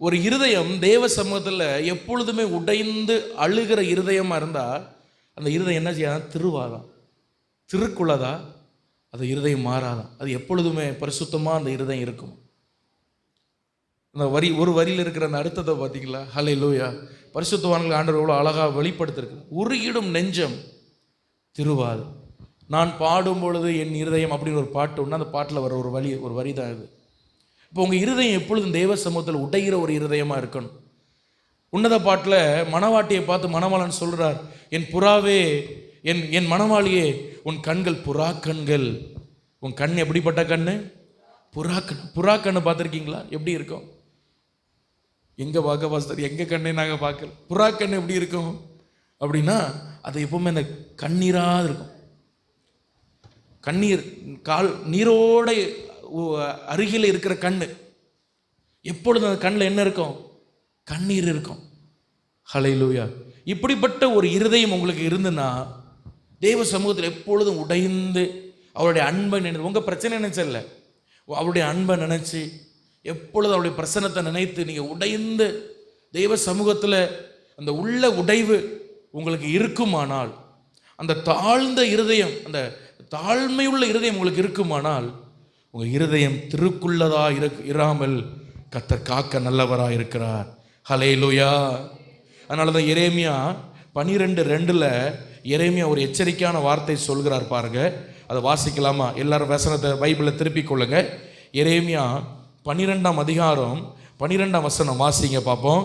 ஒரு இருதயம் தேவ சமூகத்தில் எப்பொழுதுமே உடைந்து அழுகிற இருதயமா இருந்தால் அந்த இருதயம் என்ன செய்யாதான்? திருவாதான், திருக்குள்ளதா. அது இருதயம் மாறாதான், அது எப்பொழுதுமே பரிசுத்தமாக அந்த இருதயம் இருக்கும். அந்த ஒரு வரியில் இருக்கிற அந்த அர்த்தத்தை பார்த்தீங்களா? ஹல்லேலூயா. பரிசுத்தவான்கள் ஆண்டவர் எவ்வளோ அழகாக வெளிப்படுத்திருக்கு. உருகிடும் நெஞ்சம் திருவாது. நான் பாடும் பொழுது என் இருதயம் அப்படின்னு ஒரு பாட்டு ஒன்று, அந்த பாட்டில் வர ஒரு வரி தான் இது. இப்போ உங்கள் இருதயம் எப்பொழுதும் தேவ சமூகத்தில் உடைகிற ஒரு இருதயமாக இருக்கணும். உன்னத பாட்டில் மணவாட்டியை பார்த்து மணவாளன் சொல்கிறார், என் புறாவே, என் மணவாளியே, உன் கண்கள் புறா கண்கள். உன் கண் எப்படிப்பட்ட கண்ணு? புறா கண்ணு பார்த்துருக்கீங்களா? எப்படி இருக்கும்? எங்கே பார்க்க பாஸ்டர், எங்கள் கண்ணை நாங்கள் பார்க்கல. புறா கண் எப்படி இருக்கும் அப்படின்னா, அது எப்பவுமே அந்த கண்ணீராக இருக்கும். கண்ணீர் நீரோட அருகில் இருக்கிற கண்ணு. எப்பொழுதும் அந்த கண்ணில் என்ன இருக்கும்? கண்ணீர் இருக்கும். ஹல்லேலூயா. இப்படிப்பட்ட ஒரு இருதயம் உங்களுக்கு இருந்துன்னா தேவ சமூகத்தில் எப்பொழுதும் உடைந்து அவருடைய அன்பை நினைத்து, உங்கள் பிரச்சனை நினைச்சல, அவருடைய அன்பை நினைச்சு எப்பொழுதும் அவருடைய பிரசன்னத்தை நினைத்து நீங்கள் உடைந்து தெய்வ சமூகத்தில் அந்த உள்ள உடைவு உங்களுக்கு இருக்குமானால், அந்த தாழ்ந்த இருதயம், அந்த தாழ்மையுள்ள இருதயம் உங்களுக்கு இருக்குமானால், உங்கள் இருதயம் திருக்குள்ளதா இராமல் கர்த்தர் காக்க நல்லவராக இருக்கிறார். ஹல்லேலூயா. அதனால தான் எரேமியா 12:2 எரேமியா ஒரு எச்சரிக்கையான வார்த்தை சொல்கிறார் பாருங்க. அதை வாசிக்கலாமா? எல்லாரும் வசனத்தை பைபிளை திருப்பிக் கொள்ளுங்க. எரேமியா 12ஆம் அதிகாரம் 12ஆம் வசனம் வாசிங்க பார்ப்போம்.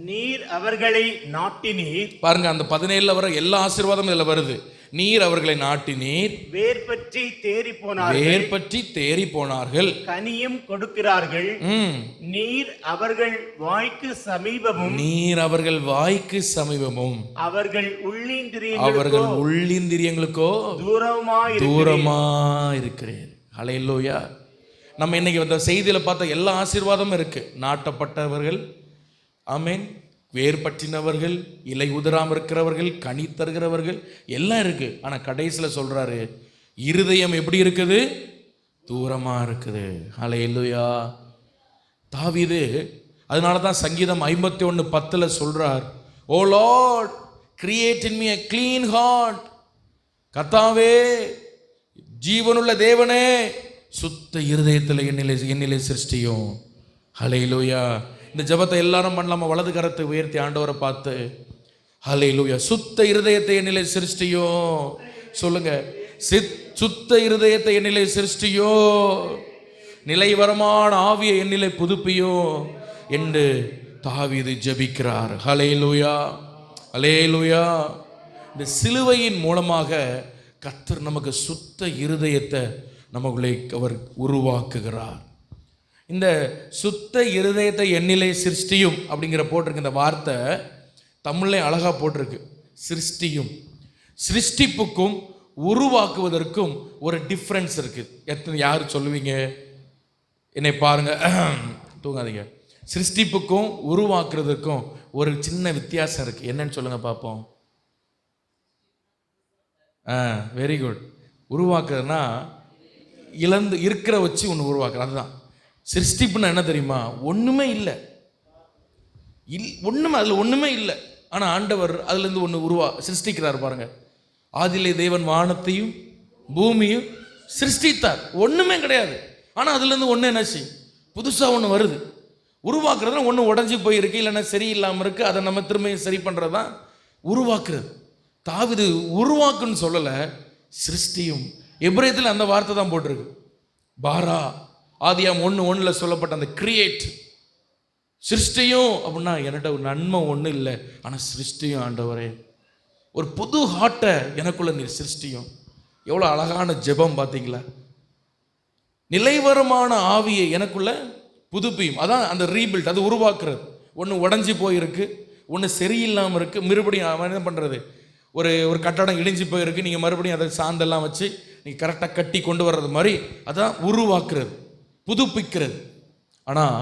நீர் அவர்களை நாட்டினீர். பாருங்க, அந்த 17 வர எல்லா ஆசீர்வாதமும் இதில் வருது. நீர் அவர்களை நாட்டினீர், வேர் பற்றி தேறி போனார்கள், கனியும் கொடுக்கிறார்கள். நீர் அவர்கள் வாய்க்கு சமீபமும், அவர்கள் உள்ளிந்திரியங்களுக்கோ தூரமா இருக்கிறேன். ஹல்லேலூயா. நம்ம இன்னைக்கு வந்த செய்தியில பார்த்த எல்லா ஆசீர்வாதமும் இருக்கு. நாட்டப்பட்டவர்கள், ஆமென், வேர் பற்றினவர்கள், இலை உதிராம இருக்கிறவர்கள், கனி தருகிறவர்கள் எல்லாம் இருக்கு. ஆனா கடைசியில் சொல்றாரு, இருதயம் எப்படி இருக்குது? தூரமா இருக்குது. ஹல்லேலூயா. தாவீது அதனால தான் சங்கீதம் 51:10 சொல்றார், O Lord create in me a clean heart. கர்த்தாவே, ஜீவனுள்ள தேவனே, சுத்த இருதயத்தில் என்னிலே சிருஷ்டியும். ஹல்லேலூயா. இந்த ஜெபத்தை எல்லாரும் பண்ணலாமா? வலது கரத்தை உயர்த்தி ஆண்டவரை பார்த்து ஹல்லேலூயா. சுத்த இருதயத்தை என்னிலே சிருஷ்டியோ சொல்லுங்க. சுத்த இருதயத்தை என்னிலே சிருஷ்டியோ, நிலைவரமான ஆவியை என்னிலே புதுப்பியோ என்று தாவீது ஜெபிக்கிறார். ஹல்லேலூயா, ஹல்லேலூயா. இந்த சிலுவையின் மூலமாக கர்த்தர் நமக்கு சுத்த இருதயத்தை நமக்குள்ளே அவர் உருவாக்குகிறார். இந்த சுத்த இருதயத்தை என்னிலே சிருஷ்டியும் அப்படிங்கிற போட்டிருக்கு. இந்த வார்த்தை தமிழ்லே அழகாக போட்டிருக்கு. சிருஷ்டியும், சிருஷ்டிப்புக்கும் உருவாக்குவதற்கும் ஒரு டிஃப்ரென்ஸ் இருக்குது. யார் சொல்லுவீங்க? என்னை பாருங்க, தூங்காதீங்க. சிருஷ்டிப்புக்கும் உருவாக்குறதுக்கும் ஒரு சின்ன வித்தியாசம் இருக்குது. என்னன்னு சொல்லுங்க பார்ப்போம். Very good. உருவாக்குறதுனா இழந்து இருக்கிற வச்சு ஒன்று உருவாக்குறது, அதுதான் சிருஷ்டிப்புன்னா. என்ன தெரியுமா? ஒன்றுமே இல்லை, அதில் ஒன்றுமே இல்லை. ஆனால் ஆண்டவர் அதுலேருந்து ஒன்று சிருஷ்டிக்கிறார் பாருங்க. ஆதியிலே தேவன் வானத்தையும் பூமியும் சிருஷ்டித்தார். ஒன்றுமே கிடையாது. ஆனால் அதுலேருந்து ஒன்று என்னாச்சு? புதுசாக ஒன்று வருது. உருவாக்குறதுனா ஒன்று உடஞ்சி போயிருக்கு, இல்லைன்னா சரியில்லாமல் இருக்குது, அதை நம்ம திரும்பியும் சரி பண்ணுறது தான் உருவாக்குறது. தாவீது உருவாக்குன்னு சொல்லலை, சிருஷ்டியும். எபிரேயத்தில் அந்த வார்த்தை தான் போட்டிருக்கு. பாரா, ஆதியாம் 1:1 சொல்லப்பட்ட அந்த கிரியேட், சிருஷ்டியும் அப்படின்னா என்னட்ட ஒரு நன்மை ஒன்றும் இல்லை, ஆனால் சிருஷ்டியும். ஆண்டவரே, ஒரு புது ஹார்ட்டை எனக்குள்ள நீர் சிருஷ்டியும். எவ்வளோ அழகான ஜெபம் பார்த்தீங்களா? நிலைவரமான ஆவியை எனக்குள்ள புதுப்பியும். அதான் அந்த ரீபில்ட், அது உருவாக்குறது. ஒன்று உடஞ்சி போயிருக்கு, ஒன்று சரியில்லாமல் இருக்குது. மறுபடியும் அவன் என்ன பண்ணுறது? ஒரு கட்டடம் இடிஞ்சு போயிருக்கு, நீங்கள் மறுபடியும் அதை சாந்தெல்லாம் வச்சு நீங்கள் கரெக்டாக கட்டி கொண்டு வர்றது மாதிரி அதான் உருவாக்குறது, புதுப்பிக்கிறது. ஆனால்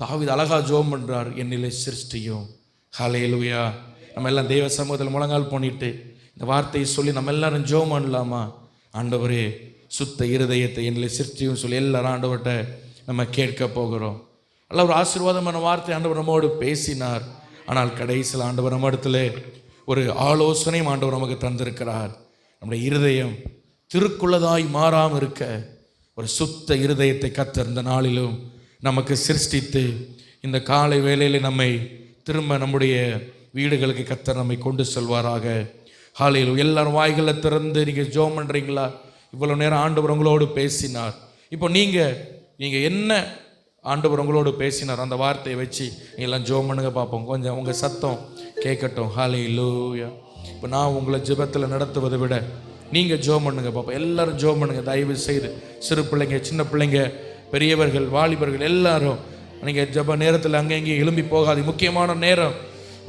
தாவீது அழகா ஜெபம் பண்ணுறார், என்னிலே சிருஷ்டியும். ஹல்லேலூயா. நம்ம எல்லாம் தெய்வ சமூகத்தில் முழங்கால் பண்ணிட்டு இந்த வார்த்தையை சொல்லி நம்ம எல்லாரும் ஜெபம் பண்ணலாமா? ஆண்டவரே, சுத்த இருதயத்தை என்னிலே சிருஷ்டியும் சொல்லி எல்லாரும் ஆண்டவர்கிட்ட நம்ம கேட்க போகிறோம். நல்ல ஒரு ஆசீர்வாதமான வார்த்தை ஆண்டவர் நம்மோடு பேசினார். ஆனால் கடைசியில் ஆண்டவர் நம்ம இடத்துல ஒரு ஆலோசனையும் ஆண்டவர் நமக்கு தந்திருக்கிறார். நம்முடைய இருதயம் திருக்குள்ளதாய் மாறாமல் இருக்க ஒரு சுத்த இருதயத்தை கர்த்தர் இந்த நாளிலும் நமக்கு சிருஷ்டித்து இந்த காலை வேளையில் நம்மை திரும்ப நம்முடைய வீடுகளுக்கு கர்த்தர் நம்மை கொண்டு செல்வாராக. ஹல்லேலூயா. எல்லாரும் வாய்களை திறந்து நீங்கள் ஜெபம் பண்ணுறீங்களா? இவ்வளோ நேரம் ஆண்டவர் உங்களோடு பேசினார். இப்போ நீங்கள் என்ன ஆண்டவர் உங்களோடு பேசினார். அந்த வார்த்தையை வச்சு எல்லாம் ஜெபம் பண்ணுங்க பார்ப்போம். கொஞ்சம் உங்கள் சத்தம் கேட்கட்டும். ஹல்லேலூயா. இப்போ நான் உங்களை ஜெபத்தில் நடத்துவதை விட நீங்கள் ஜெபம் பண்ணுங்க பார்ப்போம். எல்லாரும் ஜெபம் பண்ணுங்க தயவு செய்து. சிறு பிள்ளைங்க, சின்ன பிள்ளைங்க, பெரியவர்கள், வாலிபர்கள் எல்லாரும் நீங்கள் ஜெப நேரத்தில் அங்கே இங்கே எழும்பி போகாது. முக்கியமான நேரம்.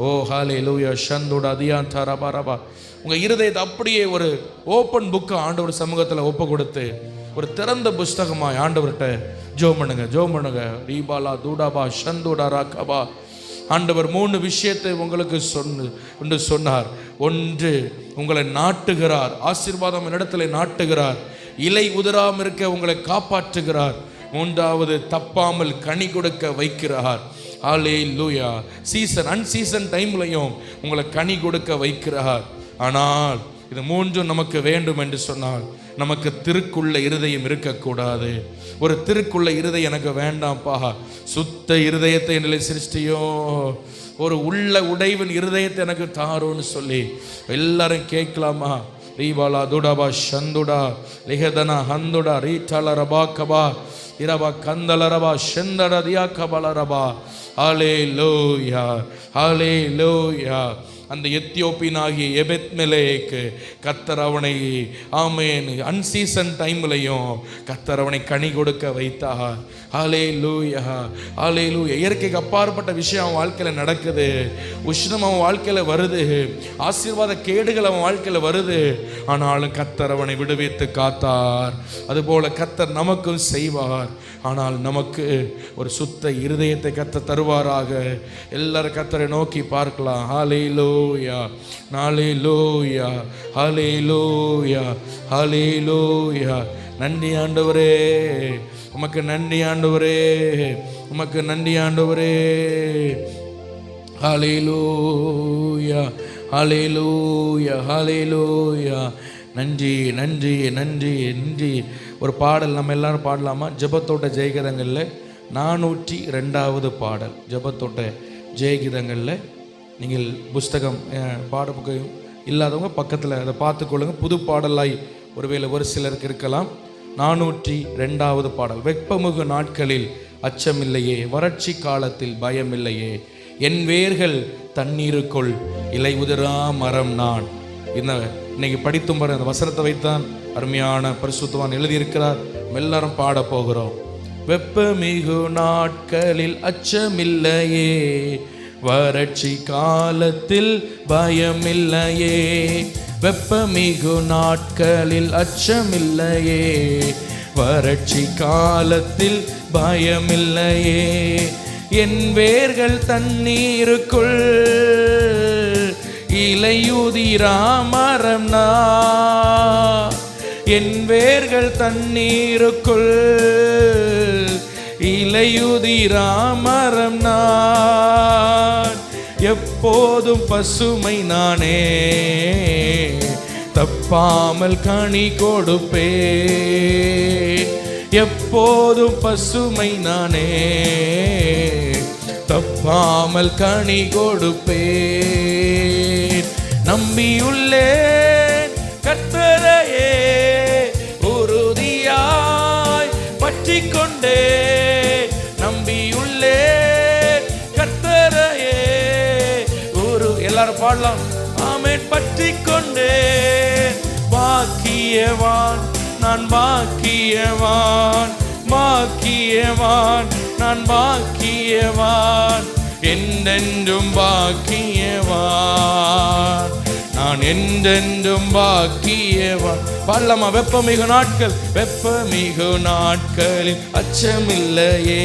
ஓ ஹல்லேலூயா. ஷந்துடா தியான் தரபா ரபா. உங்கள் இருதயத்தை அப்படியே ஒரு ஓப்பன் புக்கை ஆண்டவர் சமூகத்தில் ஒப்பு கொடுத்து ஒரு திறந்த புஸ்தகமாய் ஆண்டவர்கிட்ட ஜெபம் பண்ணுங்க. ஜெபம் பண்ணுங்க. ரீபாலா தூடாபா ஷந்துடா ராகபா. ஆண்டவர் 3 விஷயத்தை உங்களுக்கு சொன்னார். ஒன்று, உங்களை நாட்டுகிறார். ஆசீர்வாதம் இடத்துல நாட்டுகிறார். இலை உதிராமல் இருக்க உங்களை காப்பாற்றுகிறார். 3வது, தப்பாமல் கனி கொடுக்க வைக்கிறார். ஹல்லேலூயா. சீசன் அன்சீசன் டைம்லையும் உங்களை கனி கொடுக்க வைக்கிறார். ஆனால் இது 3 நமக்கு வேண்டும் என்று சொன்னால் நமக்கு திருக்குள்ள இருதயம் இருக்கக்கூடாது. ஒரு திருக்குள்ள இருதயம் எனக்கு வேண்டாம்ப்பா. சுத்த இருதயத்தை என்னை சிருஷ்டியோ, ஒரு உள்ள உடைவின் இருதயத்தை எனக்கு தாரோன்னு சொல்லி எல்லாரும் கேட்கலாமா? ரீபாலா துடாபா ஷந்துடா லிஹதனா ஹந்துடா ரீட்டால ரபா கபா இரபா கந்தல ரபா ஷந்தட தியா கபல ரபா. ஹல்லேலூயா. ஹல்லேலூயா. அந்த எத்தியோப்பியனாகிய எபெத்மெலேக்கு கர்த்தர் அவனை ஆமென் அன்சீசன் டைம்லையும் கர்த்தர் அவனை கனி கொடுக்க வைத்தார். ஹல்லேலூயா. ஹல்லேலூயா. இயற்கைக்கு அப்பாற்பட்ட விஷயம் அவன் வாழ்க்கையில் நடக்குது. உஷ்ணம் அவன் வாழ்க்கையில் வருது. ஆசீர்வாத கேடுகள் அவன் வாழ்க்கையில் வருது. ஆனாலும் கர்த்தர் அவனை விடுவித்து காத்தார். அதுபோல கர்த்தர் நமக்கும் செய்வார். ஆனால் நமக்கு ஒரு சுத்த இருதயத்தை கர்த்தர் தருவாராக. எல்லாரும் கர்த்தரை நோக்கி பார்க்கலாம். ஹல்லேலூயா. ஹல்லேலூயா. ஹல்லேலூயா. ஹல்லேலூயா. நன்றி ஆண்டவரே, உமக்கு நன்றி ஆண்டவரே, உமக்கு நன்றி ஆண்டவரே. ஹல்லேலூயா. ஹல்லேலூயா. ஹல்லேலூயா. நன்றி நன்றி நன்றி நன்றி. ஒரு பாடல் நம்ம எல்லாரும் பாடலாமா? ஜெபத்தோட்ட ஜெயகீதங்களில் 402வது பாடல். ஜெபத்தோட்ட ஜெயகீதங்களில் நீங்கள் புஸ்தகம் பாட புக்கையும் இல்லாதவங்க பக்கத்தில் அதை பார்த்துக்கொள்ளுங்க. புது பாடலாய் ஒருவேளை ஒரு சிலருக்கு இருக்கலாம். 402வது பாடல். வெப்பமுகு நாட்களில் அச்சமில்லையே, வறட்சி காலத்தில் பயமில்லையே, என் வேர்கள் தண்ணீருக்குள் இலை உதிரா மரம் நான். இன்னைக்கு படித்தும் பாரு, அந்த வசனத்தை வைத்தான் அருமையான பரிசுத்தவான் எழுதியிருக்கிறார். எல்லாரும் பாட போகிறோம். வெப்பமிகு நாட்களில் அச்சமில்லையே, வறட்சி காலத்தில் பயமில்லையே, வெப்பமிகு நாட்களில் அச்சமில்லையே, வறட்சி காலத்தில் பயமில்லையே, என் வேர்கள் தண்ணீருக்குள் இலையுதிரா மரம் நான், என் வேர்கள் தண்ணீருக்குள் இலையுதிரா மரம் நான், எப்போதும் பசுமை நானே, தப்பாமல் கனி கொடுப்பே, எப்போதும் பசுமை நானே, தப்பாமல் கனி கொடுப்பேன். நம்பியுள்ளேன் கர்த்தரையே, உறுதியாய் பற்றிக் கொண்டே, நம்பியுள்ளேன் கர்த்தரையே, எல்லாரும் பாடலாம். ஆமென். பற்றிக் கொண்டே, பாக்கியவான் நான், பாக்கியவான், பாக்கியவான் நான், பாக்கியவான், என்றென்றும் பாக்கியவான் நான், என்றென்றும் பாக்கியவான். பாடலாமா? வெப்பமிகு நாட்கள், வெப்பமிகு நாட்களில் அச்சமில்லையே,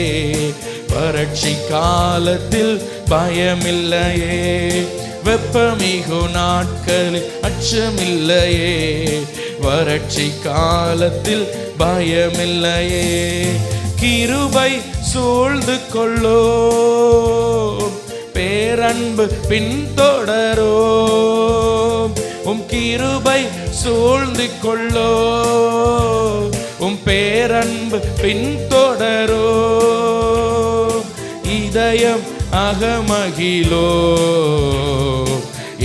வறட்சி காலத்தில் பயமில்லையே, வெப்பமிகு நாட்களில் அச்சமில்லையே, வறட்சி காலத்தில் பயமில்லையே, கிருபை சூழ்ந்து கொள்ளோ, பேரன்பு பின்தொடரோ, உம் கிருபை சூழ்ந்து கொள்ளோ, உம் பேரன்பு பின்தொடரோ, இதயம் அகமகிலோ,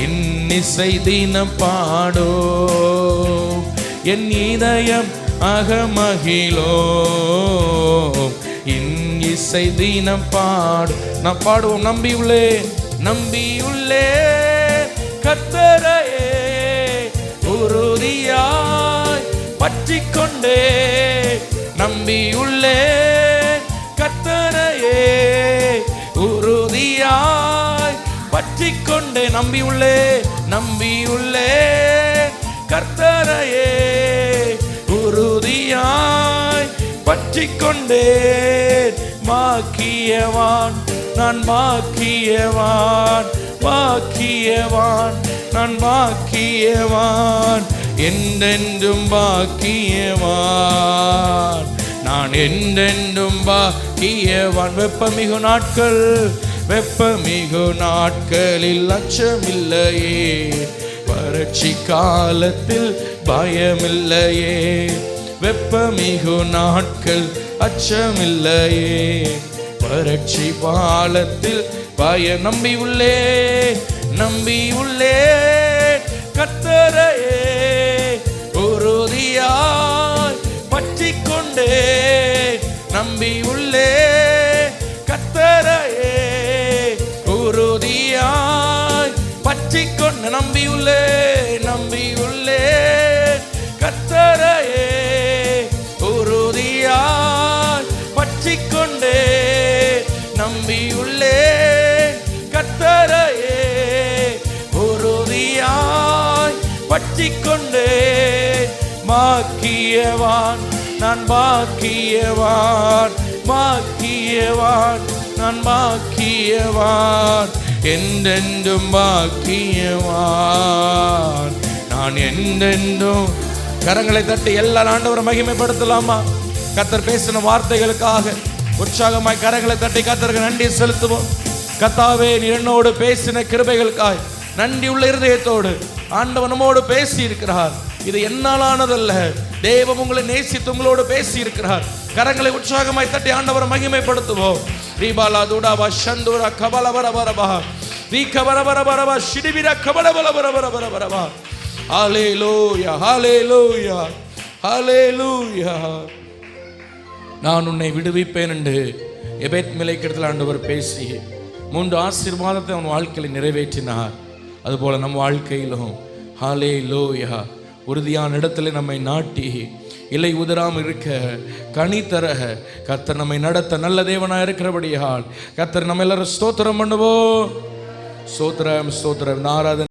இன்னிசை தினம் பாடோ, என் இதயம் அகமகிலோ, இன்னிசை இசை தீனம் பாடு நாம் பாடுவோம். நம்பியுள்ளே நம்பியுள்ளே கர்த்தரையே உறுதியாய் பற்றிக் கொண்டே. நம்பியுள்ளே கர்த்தரையே உறுதியாய் பற்றிக் கொண்டே. நம்பியுள்ளே நம்பியுள்ளே கர்த்தரையே உறுதியாய் பற்றிக் கொண்டே. பாக்கியவான் நான் பாக்கியவான், பாக்கியவான் நான் பாக்கியவான், என்றென்றும் பாக்கியவான், நான் என்றென்றும் பாக்கியவான். வெப்பமிகு நாட்கள் வெப்பமிகு நாட்களில் அச்சமில்லையே, வறட்சி காலத்தில் பயமில்லையே. வெப்பமிகு நாட்கள் அச்சமில்லையே, வறட்சி காலத்தில் நம்பியுள்ளே நம்பியுள்ளே கர்த்தரையே உறுதியாய் பற்றிக் கொண்டே. நம்பியுள்ளே கர்த்தரையே உறுதியாய் பற்றிக் கொண்டு. நம்பியுள்ளே நம்பியுள்ளே கர்த்தரையே உறுதியாய் பற்றிக் கொண்டே. நம்பியுள்ளே கர்த்தரையே உறுதியாய் பற்றிக் கொண்டே. பாக்கியவான் நான் பாக்கியவான், பாக்கியவான் நான் பாக்கியவான், என்றென்றும் பாக்கியவான், நான் என்றென்றும். கரங்களை தட்டி எல்லா ஆண்டவரை மகிமைப்படுத்தலாமா? கர்த்தர் பேசின வார்த்தைகளுக்காக உற்சாகமாய் கரங்களை தட்டி கர்த்தருக்கு நன்றி செலுத்துவோம். கர்த்தாவே, நீர் என்னோடு பேசின கிருபைகளுக்காய் நன்றி உள்ள இருதயத்தோடு ஆண்டவர் நம்மோடு பேசி இருக்கிறார். இது என்னாலானதல்ல, தேவன் உங்களை நேசித்து உங்களோடு பேசி இருக்கிறார். கரங்களை உற்சாகமாய் தட்டி ஆண்டவரை மகிமைப்படுத்துவோம். ரீபாலா துடாபா சந்துரா கபல வரபரபா ரீ கபரபரபரபா ஷிடிபிரா கபல பலபரபரபரபா. ஹல்லேலூயா ஹல்லேலூயா ஹல்லேலூயா. நான் உன்னை விடுவிப்பேன் என்று எபேத் மலைக்கிடத்தில் ஆண்டவர் பேசி 3 ஆசீர்வாதத்தை அவன் வாழ்க்கையில் நிறைவேற்றினார். அதுபோல நம் வாழ்க்கையிலும் ஹல்லேலூயா உறுதியான இடத்துல நம்மை நாட்டி இலை உதிராமல் இருக்க கனி தர கர்த்தர் நம்மை நடத்த நல்ல தேவனாக இருக்கிறபடியால் கர்த்தர் நம்ம எல்லாரும் ஸ்தோத்திரம் பண்ணுவோம். ஸ்தோத்திரம் ஸ்தோத்திரம். ஆராதனை